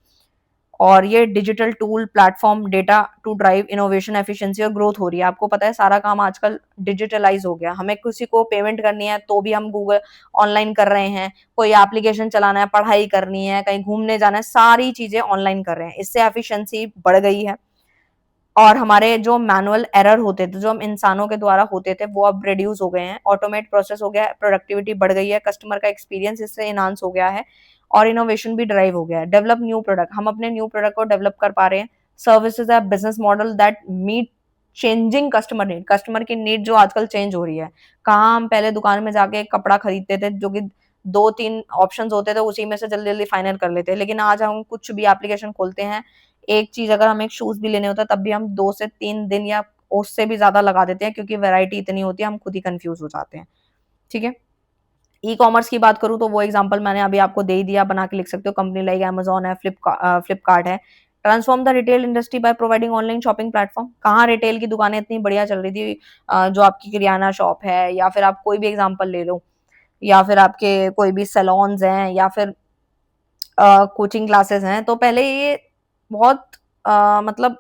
और ये digital tool platform data to drive innovation, efficiency और ग्रोथ हो रही है। आपको पता है सारा काम आजकल डिजिटलाइज हो गया, हमें किसी को पेमेंट करनी है तो भी हम गूगल ऑनलाइन कर रहे हैं, कोई एप्लीकेशन चलाना है, पढ़ाई करनी है, कहीं घूमने जाना है, सारी चीजें ऑनलाइन कर रहे हैं। इससे एफिशिएंसी बढ़ गई है, और हमारे जो मैनुअल एरर होते थे, जो हम इंसानों के द्वारा होते थे, वो अब रिड्यूस हो गए हैं, ऑटोमेट प्रोसेस हो गया है, प्रोडक्टिविटी बढ़ गई है, कस्टमर का एक्सपीरियंस इससे इनहांस हो गया है, और इनोवेशन भी ड्राइव हो गया है। डेवलप न्यू प्रोडक्ट, हम अपने न्यू प्रोडक्ट को डेवलप कर पा रहे हैं। सर्विसेज है business model that meet changing customer need, customer की नीड जो आजकल चेंज हो रही है। कहाँ हम पहले दुकान में जाके एक कपड़ा खरीदते थे, जो कि 2-3 ऑप्शंस होते थे, उसी में से जल्दी जल्दी फाइनल कर लेते, लेकिन आज हम कुछ भी एप्लीकेशन खोलते हैं, एक चीज अगर हमें एक शूज भी लेने होता है, तब भी हम 2 से 3 दिन या उससे भी ज्यादा लगा देते हैं, क्योंकि वैरायटी इतनी होती है, हम खुद ही कंफ्यूज हो जाते हैं। ठीक है, ई कॉमर्स की बात करूँ तो वो एग्जांपल मैंने अभी आपको दे ही दिया, बना के लिख सकते हो। कंपनी लाइक अमेजोन है, फ्लिपकार्ट है। Transform the retail industry by providing online shopping platform, कहाँ रिटेल की दुकानें इतनी बढ़िया चल रही थी, जो आपकी किरियाना शॉप है, या फिर आप कोई भी एग्जाम्पल ले लो, या फिर आपके कोई भी सैलॉन्स हैं, या फिर कोचिंग क्लासेस हैं, तो पहले ये बहुत मतलब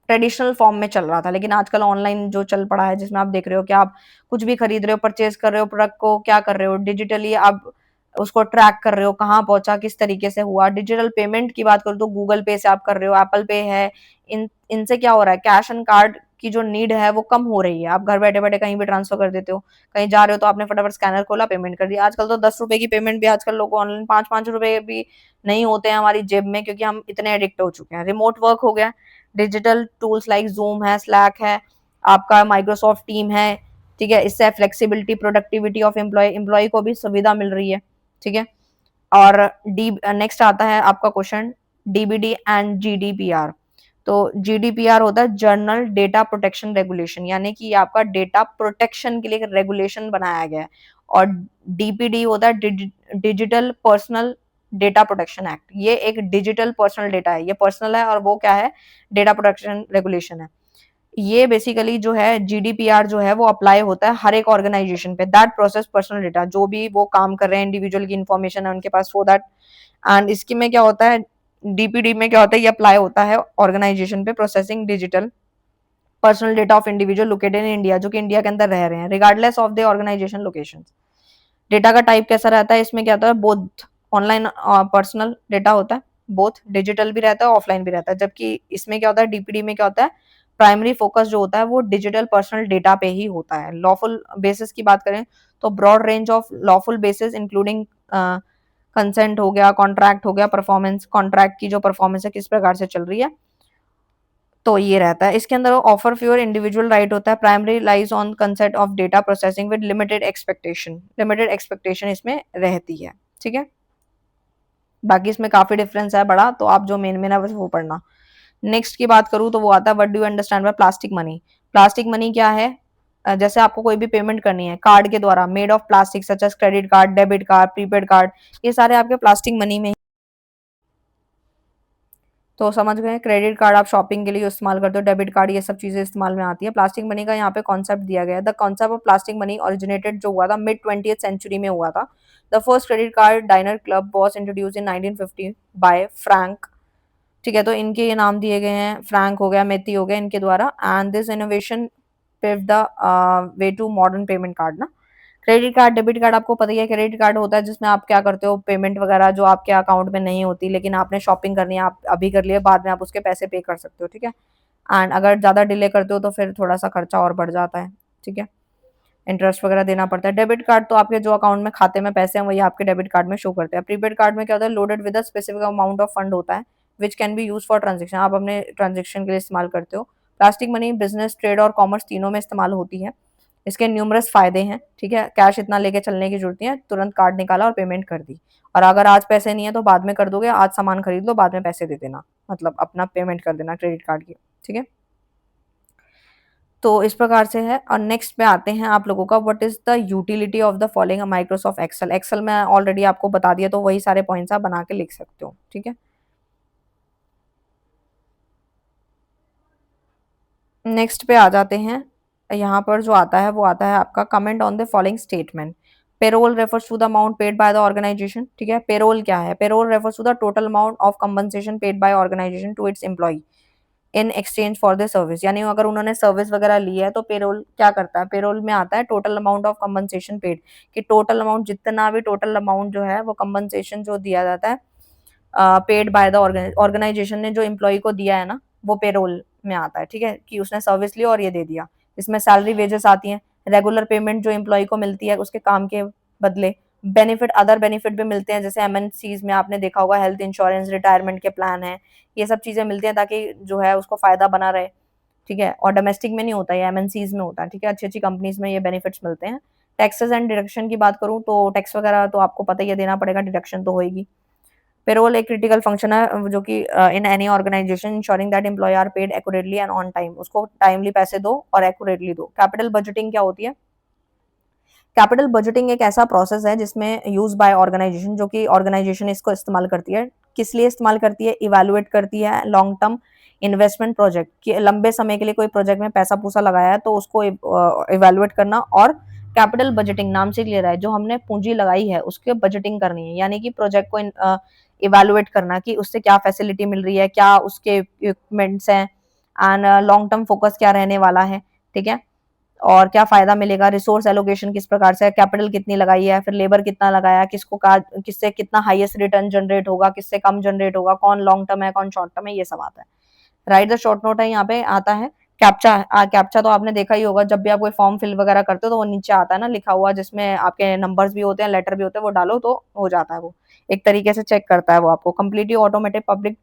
ट्रेडिशनल फॉर्म में चल रहा था, लेकिन आजकल ऑनलाइन जो चल पड़ा है, जिसमें आप देख रहे हो कि आप कुछ भी खरीद रहे हो, परचेज कर रहे हो, प्रोडक्ट को क्या कर रहे हो, डिजिटली आप उसको ट्रैक कर रहे हो, कहाँ पहुंचा, किस तरीके से हुआ। डिजिटल पेमेंट की बात करूँ तो गूगल पे से आप कर रहे हो, एप्पल पे है, इनसे क्या हो रहा है, कैश एंड कार्ड की जो नीड है वो कम हो रही है। आप घर बैठे बैठे कहीं भी ट्रांसफर कर देते हो, कहीं जा रहे हो तो आपने फटाफट स्कैनर खोला, पेमेंट कर दिया। आजकल तो 10 रुपए की पेमेंट भी आजकल लोग ऑनलाइन, 5-5 रुपए भी नहीं होते हैं हमारी जेब में, क्योंकि हम इतने एडिक्ट हो चुके हैं। रिमोट वर्क हो गया, डिजिटल टूल्स लाइक जूम है, स्लैक है, आपका माइक्रोसॉफ्ट टीम है, ठीक है, इससे फ्लेक्सिबिलिटी, प्रोडक्टिविटी ऑफ एम्प्लॉय को भी सुविधा मिल रही है। ठीक है, और डी नेक्स्ट आता है आपका क्वेश्चन, डीबीडी एंड जीडीपीआर। तो जीडीपीआर होता है जर्नल डेटा प्रोटेक्शन रेगुलेशन, यानी कि आपका डेटा प्रोटेक्शन के लिए एक रेगुलेशन बनाया गया है। और डीपीडी होता है digital personal data protection act, ये एक डिजिटल पर्सनल डेटा है, ये पर्सनल है, और वो क्या है, डेटा प्रोटेक्शन रेगुलेशन है। ये बेसिकली जो है जीडीपीआर जो है वो अप्लाई होता है हर एक ऑर्गेनाइजेशन पे, दैट प्रोसेस पर्सनल डेटा, जो भी वो काम कर रहे हैं इंडिविजुअल की इंफॉर्मेशन है उनके पास, फॉर दैट। एंड इसकी में क्या होता है, डीपीडी में क्या होता है, ये अप्लाई होता है ऑर्गेनाइजेशन पे, processing digital personal data of individual located in India, जो कि इंडिया के अंदर रह रहे हैं, regardless of the organisation location. Data का टाइप कैसा रहता है, इसमें क्या होता है, बोथ ऑनलाइन पर्सनल डेटा होता है, बोथ डिजिटल भी रहता है ऑफलाइन भी रहता है, जबकि इसमें क्या होता है, डीपीडी में क्या होता है, प्राइमरी फोकस जो होता है वो डिजिटल पर्सनल डेटा पे ही होता है। लॉफुल बेसिस की बात करें तो broad range of lawful basis including consent हो गया, कॉन्ट्रैक्ट हो गया, परफॉर्मेंस, कॉन्ट्रैक्ट की जो परफॉर्मेंस है किस प्रकार से चल रही है, तो ये रहता है। इसके अंदर ऑफर फ्यूअर इंडिविजुअल राइट होता है, primary lies on concept of data processing with limited expectation इसमें रहती है, ठीक है। बाकी इसमें काफी डिफरेंस है बड़ा, तो आप जो मेन मेन है बस वो पढ़ना। नेक्स्ट की बात करूँ तो वो आता है what do you understand by plastic money. Plastic money क्या है, जैसे आपको कोई भी पेमेंट करनी है कार्ड के द्वारा, made of plastic such as credit card, debit card, prepaid card, ये सारे आपके प्लास्टिक मनी में। तो समझ गए, क्रेडिट कार्ड आप शॉपिंग के लिए इस्तेमाल करते हो, डेबिट कार्ड ये सब चीजें इस्तेमाल में आती है। प्लास्टिक मनी का यहाँ पे कॉन्सेप्ट दिया गया है, the concept of plastic money originated जो हुआ था मिड 20th सेंचुरी में हुआ था। The first credit card dinar club was introduce in 1950 by Frank, ठीक है। तो इनके ये नाम दिए गए हैं, फ्रैंक हो गया, मेथी हो गया, इनके द्वारा। And this innovation pave the way to modern payment card ना। क्रेडिट कार्ड, डेबिट कार्ड आपको पता ही है, क्रेडिट कार्ड होता है जिसमें आप क्या करते हो, पेमेंट वगैरह जो आपके अकाउंट में नहीं होती लेकिन आपने शॉपिंग करनी है, आप अभी कर लिए, बाद में आप उसके पैसे पे कर सकते हो, ठीक है। एंड अगर ज़्यादा डिले करते हो तो फिर थोड़ा सा खर्चा और बढ़ जाता है, ठीक है, इंटरेस्ट वगैरह देना पड़ता है। डेबिट कार्ड तो आपके जो अकाउंट में खाते में पैसे हैं वही आपके डेबिट कार्ड में शो करते हैं। प्रीपेड कार्ड में क्या होता है, loaded with a specific amount of fund होता है which can be use for transaction, आप अपने ट्रांजेक्शन के लिए इस्तेमाल करते हो। प्लास्टिक मनी बिजनेस, ट्रेड और कॉमर्स तीनों में इस्तेमाल होती है। इसके न्यूमरस फायदे हैं, ठीक है, कैश इतना लेके चलने की जरूरत नहीं है, तुरंत कार्ड निकाला और पेमेंट कर दी। और अगर आज पैसे नहीं है तो बाद में कर दोगे, आज सामान खरीद लो बाद में पैसे दे देना, मतलब अपना पेमेंट कर देना क्रेडिट कार्ड की, ठीक है। तो इस प्रकार से है। और नेक्स्ट पे आते हैं आप लोगों का, what is the utility of the following Microsoft Excel. Excel में ऑलरेडी आपको बता दिया, तो वही सारे पॉइंट्स आप बना के लिख सकते हो, ठीक है। नेक्स्ट पे आ जाते हैं, यहाँ पर जो आता है वो आता है आपका comment on the following statement. Payroll refers to the amount paid by the organisation, ठीक है। पेरोल क्या है, payroll refers to the total amount of compensation paid by organisation to its employee in exchange for the service, यानी अगर उन्होंने service वगैरह ली है तो पेरोल क्या करता है, पेरोल में आता है total amount of compensation paid, कि टोटल अमाउंट जितना भी टोटल अमाउंट जो है वो कंपनसेशन जो दिया जाता है पेड बाय द ऑर्गेनाइजेशन ने जो एम्प्लॉय को दिया है ना, वो पेरोल में आता है, ठीक है, कि उसने सर्विस ली और ये दे दिया। इसमें सैलरी वेजेस आती हैं, रेगुलर पेमेंट जो एम्प्लॉय को मिलती है उसके काम के बदले, बेनिफिट, अदर बेनिफिट भी मिलते हैं, जैसे एमएनसीज में आपने देखा होगा हेल्थ इंश्योरेंस, रिटायरमेंट के प्लान है, ये सब चीजें मिलती हैं ताकि जो है उसको फायदा बना रहे, ठीक है। और डोमेस्टिक में नहीं होता, ये एमएनसीज में होता है, ठीक है, अच्छी अच्छी कंपनीज में ये बेनिफिट्स मिलते हैं। टैक्सेस एंड डिडक्शन की बात करूँ तो टैक्स वगैरह तो आपको पता ही है, देना पड़ेगा, डिडक्शन तो होएगी। पेरोल एक क्रिटिकल फंक्शन है जो कि in any organisation ensuring that employee are paid accurately and on time, उसको टाइमली पैसे दो और एक्यूरेटली दो। कैपिटल बजटिंग क्या होती है, कैपिटल बजटिंग एक ऐसा प्रोसेस है जिसमें यूज बाय ऑर्गेनाइजेशन, जो कि ऑर्गेनाइजेशन इसको इस्तेमाल करती है, किस लिए इस्तेमाल करती है, इवेलुएट करती है लॉन्ग टर्म इन्वेस्टमेंट प्रोजेक्ट, कि लंबे समय के लिए कोई प्रोजेक्ट में पैसा पूसा लगाया है तो उसको इवेलुएट करना। और कैपिटल बजटिंग नाम से क्लियर है, जो हमने पूंजी लगाई है उसके बजटिंग करनी है, यानी कि प्रोजेक्ट को इवेलुएट करना कि उससे क्या फैसिलिटी मिल रही है, क्या उसके इक्विपमेंट्स हैं, एंड लॉन्ग टर्म फोकस क्या रहने वाला है, ठीक है, और क्या फायदा मिलेगा, रिसोर्स एलोकेशन किस प्रकार से है, कैपिटल कितनी लगाई है, फिर लेबर कितना लगाया, किसको का किससे कितना हाईएस्ट रिटर्न जनरेट होगा, किससे कम जनरेट होगा, कौन लॉन्ग टर्म है कौन शॉर्ट टर्म है, ये सब आता है। राइट द शॉर्ट नोट है, यहाँ पे आता है कैप्चा। कैप्चा तो आपने देखा ही होगा, जब भी आप कोई फॉर्म फिल वगैरह करते हो तो वो नीचे आता है ना लिखा हुआ, जिसमें आपके नंबर्स भी होते हैं, लेटर भी होते हैं, वो डालो तो हो जाता है, वो एक तरीके से चेक करता है वो आपको। Completely automated public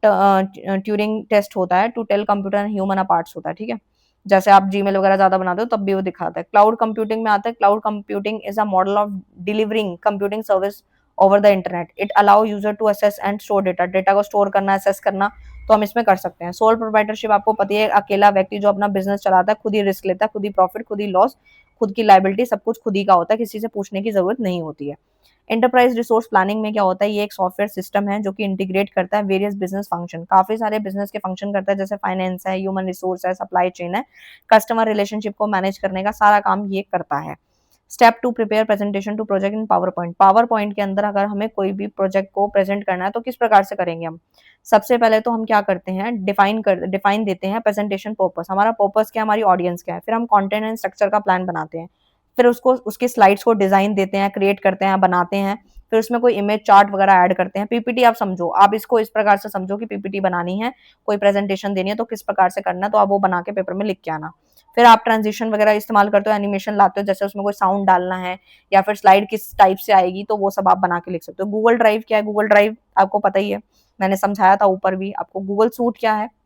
Turing test होता है to tell computer and human apart होता है, ठीक है। जैसे आप जीमेल वगैरह ज्यादा बनाते हो तब भी वो दिखाता है। क्लाउड कंप्यूटिंग में आता है, cloud computing is a model of delivering computing service over the internet, it allow user to access and store data, data को स्टोर करना, असेस करना तो हम इसमें कर सकते हैं। सोल प्रोप्राइटरशिप आपको पता है, अकेला व्यक्ति जो अपना बिजनेस चलाता है, खुद ही रिस्क लेता है, खुद ही प्रॉफिट, खुद ही लॉस, खुद की लायबिलिटी, सब कुछ खुद ही का होता है, किसी से पूछने की जरूरत नहीं होती है। एंटरप्राइज रिसोर्स प्लानिंग में क्या होता है, ये एक सॉफ्टवेयर सिस्टम है जो कि इंटीग्रेट करता है वेरियस बिजनेस फंक्शन, काफी सारे बिजनेस के फंक्शन करता है, जैसे फाइनेंस है, ह्यूमन रिसोर्स है, सप्लाई चेन है, कस्टमर रिलेशनशिप को मैनेज करने का सारा काम ये करता है। Step two, prepare presentation to project in PowerPoint. PowerPoint के अंदर अगर हमें कोई भी प्रोजेक्ट को प्रेजेंट करना है तो किस प्रकार से करेंगे हम? सबसे पहले तो हम क्या करते हैं, डिफाइन देते हैं प्रेजेंटेशन पर्पस, हमारा पर्पस क्या है, हमारी ऑडियंस क्या है, फिर हम कंटेंट एंड स्ट्रक्चर का प्लान बनाते हैं, फिर उसको उसकी स्लाइड्स को डिजाइन देते हैं, क्रिएट करते हैं, बनाते हैं, फिर उसमें कोई इमेज चार्ट वगैरह ऐड करते हैं। पीपीटी आप समझो, आप इसको इस प्रकार से समझो कि पीपीटी बनानी है, कोई प्रेजेंटेशन देनी है तो किस प्रकार से करना है, तो आप वो बना के पेपर में लिख के आना। फिर आप ट्रांजिशन वगैरह इस्तेमाल करते हो, एनिमेशन लाते हो, जैसे उसमें कोई साउंड डालना है या फिर स्लाइड किस टाइप से आएगी, तो वो सब आप बना के लिख सकते हो। गूगल ड्राइव क्या है? गूगल ड्राइव आपको पता ही है, मैंने समझाया था ऊपर भी आपको। गूगल सूट क्या है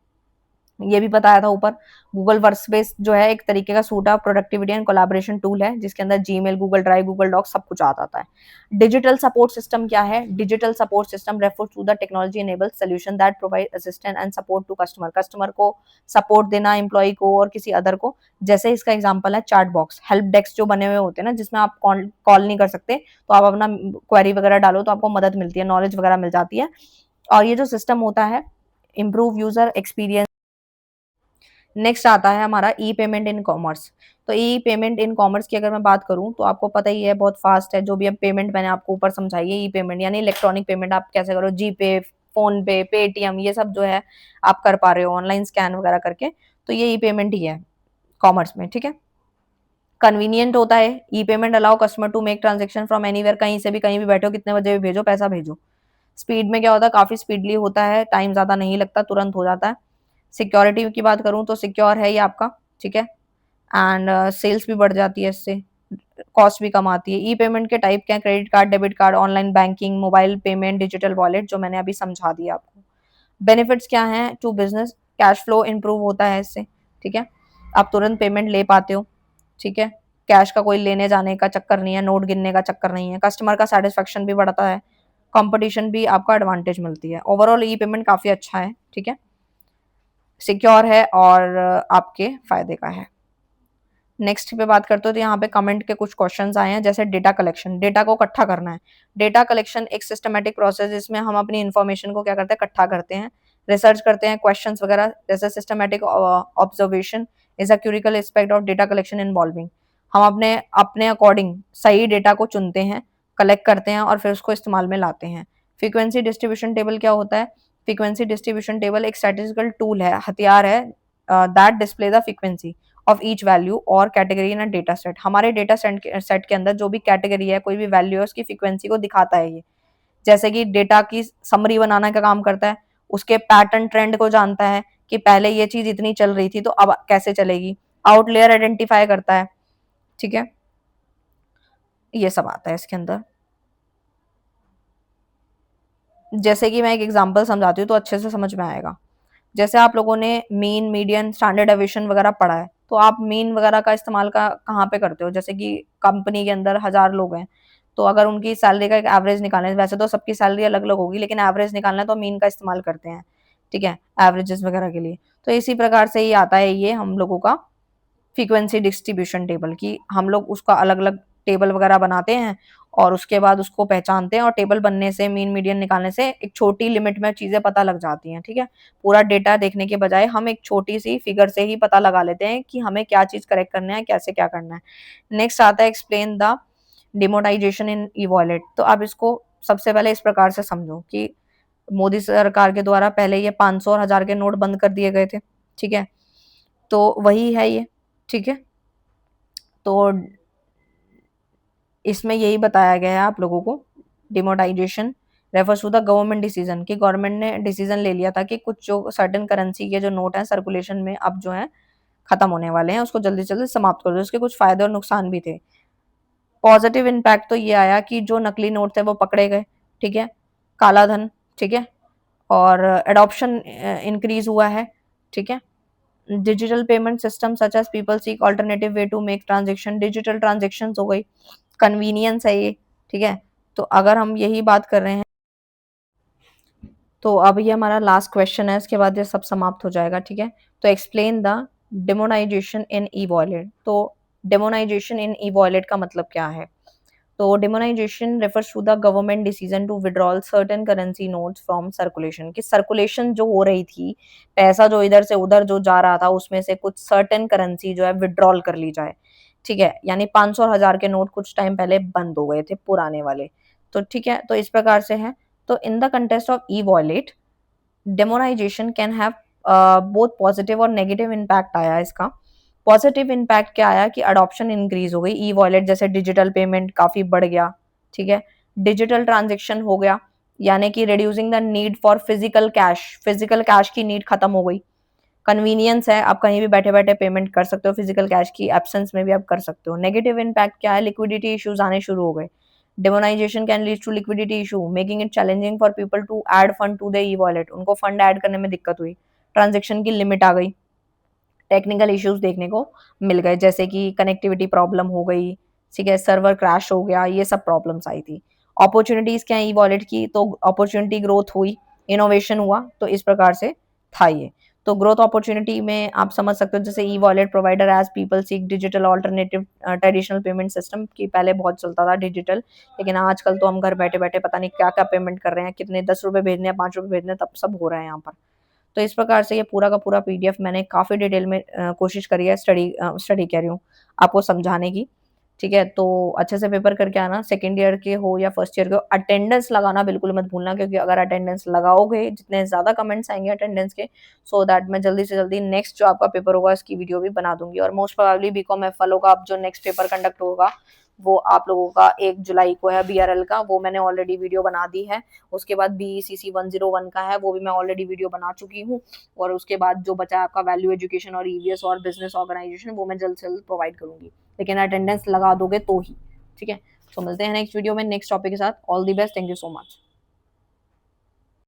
ये भी बताया था ऊपर। गूगल वर्कस्पेस जो है एक तरीके का सूट है, प्रोडक्टिविटी एंड कोलैबोरेशन टूल है, जिसके अंदर Gmail, Google Drive, Google Docs सब कुछ आ जाता है। डिजिटल सपोर्ट सिस्टम क्या है? Digital support system refers to the technology enabled solution that provide assistance and support to customer, customer को सपोर्ट देना, एम्प्लॉय को और किसी अदर को। जैसे इसका एग्जांपल है चैट बॉक्स, हेल्प डेस्क जो बने हुए होते हैं ना, जिसमें आप कॉल नहीं कर सकते, तो आप अपना क्वेरी वगैरह डालो तो आपको मदद मिलती है, नॉलेज वगैरह मिल जाती है। और ये जो सिस्टम होता है, इम्प्रूव यूजर एक्सपीरियंस। नेक्स्ट आता है हमारा ई पेमेंट इन कॉमर्स। तो ई पेमेंट इन कॉमर्स की अगर मैं बात करूं तो आपको पता ही है, बहुत फास्ट है। जो भी अब पेमेंट मैंने आपको ऊपर समझाई है, ई पेमेंट यानी इलेक्ट्रॉनिक पेमेंट, आप कैसे करो, जी पे, फोन पे, पेटीएम, ये सब जो है आप कर पा रहे हो ऑनलाइन स्कैन वगैरह करके, तो ये ई पेमेंट ही है कॉमर्स में, ठीक है। कन्वीनियंट होता है, e payment allow customer to make transaction from anywhere, कहीं से भी कहीं भी बैठो, कितने बजे भी भेजो, पैसा भेजो। स्पीड में क्या होता है, काफी स्पीडली होता है, टाइम ज्यादा नहीं लगता, तुरंत हो जाता है। सिक्योरिटी की बात करूं तो सिक्योर है ये आपका, ठीक है। एंड सेल्स भी बढ़ जाती है इससे, कॉस्ट भी कम आती है। ई पेमेंट के टाइप क्या है? Credit card, debit card, online banking, mobile payment, digital wallet, जो मैंने अभी समझा दिया आपको। बेनिफिट्स क्या हैं to business? Cash flow improve होता है इससे, ठीक है, आप तुरंत पेमेंट ले पाते हो, ठीक है। कैश का कोई लेने जाने का चक्कर नहीं है, नोट गिनने का चक्कर नहीं है। कस्टमर का सेटिस्फेक्शन भी बढ़ता है, कंपटीशन भी आपका एडवांटेज मिलती है। ओवरऑल ई पेमेंट काफी अच्छा है, ठीक है, सिक्योर है और आपके फायदे का है। नेक्स्ट पे बात करते हो तो यहाँ पे कमेंट के कुछ क्वेश्चंस आए हैं, जैसे डेटा कलेक्शन, डेटा को इकट्ठा करना है। डेटा कलेक्शन एक सिस्टमेटिक प्रोसेस, जिसमें हम अपनी इंफॉर्मेशन को क्या करते हैं, इकट्ठा करते हैं, रिसर्च करते हैं, क्वेश्चंस वगैरह। जैसे systematic observation is a crucial aspect of data collection involving, हम अपने अपने अकॉर्डिंग सही डेटा को चुनते हैं, कलेक्ट करते हैं और फिर उसको इस्तेमाल में लाते हैं। फ्रीक्वेंसी डिस्ट्रीब्यूशन टेबल क्या होता है? फ्रीक्वेंसी डिस्ट्रीब्यूशन टेबल एक स्टैटिस्टिकल टूल है, हथियार है, that display the frequency of each value or category in a data set. हमारे डेटा सेट के अंदर जो भी कैटेगरी है, कोई भी वैल्यू है, उसकी फ्रीक्वेंसी को दिखाता है ये। जैसे कि डेटा की समरी बनाने का काम करता है, उसके पैटर्न ट्रेंड को जानता है कि पहले ये चीज इतनी चल रही थी तो अब कैसे चलेगी। आउटलेयर आइडेंटिफाई करता है, ठीक है, ये सब आता है इसके अंदर। जैसे कि मैं एक एग्जांपल समझाती हूँ तो अच्छे से समझ में आएगा। जैसे आप लोगों ने मीन, मीडियन, स्टैंडर्ड डेविएशन वगैरह पढ़ा है, तो आप मीन वगैरह का इस्तेमाल का कहाँ पे करते हो? जैसे कि कंपनी के अंदर 1000 लोग हैं, तो अगर उनकी सैलरी का एक एवरेज निकालना है, वैसे तो सबकी सैलरी अलग अलग होगी, लेकिन एवरेज निकालना है तो मीन का इस्तेमाल करते हैं, ठीक है, एवरेजेस वगैरह के लिए। तो इसी प्रकार से ये आता है, ये हम लोगों का फ्रीक्वेंसी डिस्ट्रीब्यूशन टेबल, की हम लोग उसका अलग अलग टेबल वगैरह बनाते हैं और उसके बाद उसको पहचानते हैं, और टेबल बनने से, मीन मीडियन निकालने से एक छोटी लिमिट में चीजें पता लग जाती हैं, ठीक है। पूरा डेटा देखने के बजाय हम एक छोटी सी फिगर से ही पता लगा लेते हैं कि हमें क्या चीज करेक्ट करना है, कैसे क्या करना है। नेक्स्ट आता है explain the demonetization in e wallet. तो आप इसको सबसे पहले इस प्रकार से समझो कि मोदी सरकार के द्वारा पहले ये 500 और 1000 के नोट बंद कर दिए गए थे, ठीक है, तो वही है ये, ठीक है। तो इसमें यही बताया गया है आप लोगों को, demonetization refers to the government decision, कि गवर्नमेंट ने डिसीजन ले लिया था कि कुछ जो सर्टेन करेंसी के जो नोट हैं सर्कुलेशन में अब जो है खत्म होने वाले हैं, उसको जल्दी से जल्दी समाप्त कर दो। उसके कुछ फायदे और नुकसान भी थे। पॉजिटिव इम्पैक्ट तो ये आया कि जो नकली नोट थे वो पकड़े गए, ठीक है, काला धन, ठीक है, और एडॉप्शन इंक्रीज हुआ है, ठीक है। Digital payment system such as people seek alternative way to make transaction, digital transaction हो गई, कन्वीनियंस है ये, ठीक है। तो अगर हम यही बात कर रहे हैं तो अब ये हमारा लास्ट क्वेश्चन है, इसके बाद ये सब समाप्त हो जाएगा, ठीक है। तो explain the demonetization in e wallet. तो डेमोनाइजेशन इन ई वॉलेट का मतलब क्या है? तो demonetization refers to the government decision to withdraw certain currency notes from circulation, कि सर्कुलेशन जो हो रही थी, पैसा जो इधर से उधर जो जा रहा था, उसमें से कुछ सर्टेन करेंसी जो है विड्रॉल कर ली जाए, ठीक है। यानी 500 और 1000 के नोट कुछ टाइम पहले बंद हो गए थे, पुराने वाले। तो ठीक है, तो इस प्रकार से है। तो in the contest of e wallet, demonetisation can have both positive और नेगेटिव इम्पैक्ट आया इसका। पॉजिटिव इम्पैक्ट क्या आया कि अडॉप्शन इंक्रीज हो गई, ई वॉलेट जैसे डिजिटल पेमेंट काफी बढ़ गया, ठीक है। डिजिटल ट्रांजेक्शन हो गया, यानी कि reducing the need for physical cash की नीड खत्म हो गई। कन्वीनियंस है, आप कहीं भी बैठे बैठे पेमेंट कर सकते हो, फिजिकल कैश की एब्सेंस में भी आप कर सकते हो। नेगेटिव इम्पैक्ट क्या है? लिक्विडिटी इश्यूज आने शुरू हो गए। Demonetization can lead to liquidity issue, making it challenging for people to add fund to the e wallet. उनको फंड ऐड करने में दिक्कत हुई, ट्रांजेक्शन की लिमिट आ गई, टेक्निकल इश्यूज देखने को मिल गए, जैसे कि कनेक्टिविटी प्रॉब्लम हो गई, ठीक है, सर्वर क्रैश हो गया, ये सब प्रॉब्लम्स आई थी। अपॉर्चुनिटीज क्या है ई वॉलेट की? तो अपॉर्चुनिटी ग्रोथ हुई, इनोवेशन हुआ, तो इस प्रकार से था ये। तो ग्रोथ अपॉर्चुनिटी में आप समझ सकते हो, जैसे e wallet provider as people seek digital alternative, traditional payment system की पहले बहुत चलता था डिजिटल, लेकिन आजकल तो हम घर बैठे बैठे पता नहीं क्या क्या पेमेंट कर रहे हैं, कितने 10 रुपए भेजने हैं, 5 रुपए भेजने हैं, तब सब हो रहा है यहाँ पर। तो इस प्रकार से ये पूरा का पूरा पीडीएफ मैंने काफ़ी डिटेल में कोशिश करी है स्टडी कह रही हूँ आपको समझाने की, ठीक है। तो अच्छे से पेपर करके आना, सेकंड ईयर के हो या फर्स्ट ईयर के हो। अटेंडेंस लगाना बिल्कुल मत भूलना, क्योंकि अगर अटेंडेंस लगाओगे, जितने ज़्यादा कमेंट्स आएंगे अटेंडेंस के, सो दैट मैं जल्दी से जल्दी नेक्स्ट जो आपका पेपर होगा इसकी वीडियो भी बना दूंगी। और मोस्ट प्रोबेबली बीकॉम एफ वालों का अब जो नेक्स्ट पेपर कंडक्ट होगा वो आप लोगों का 1 जुलाई को है, बीआरएल का, वो मैंने ऑलरेडी वीडियो बना दी है। उसके बाद बीईसीसी 101 का है, वो भी मैं ऑलरेडी वीडियो बना चुकी हूँ। और उसके बाद जो बचा है आपका वैल्यू एजुकेशन और ईवीएस और बिजनेस ऑर्गेनाइजेशन, वो मैं जल्द से जल्द प्रोवाइड करूंगी, लेकिन अटेंडेंस लगा दोगे तो ही, ठीक है। तो मिलते हैं नेक्स्ट वीडियो में नेक्स्ट टॉपिक के साथ। All the best, thank you so much.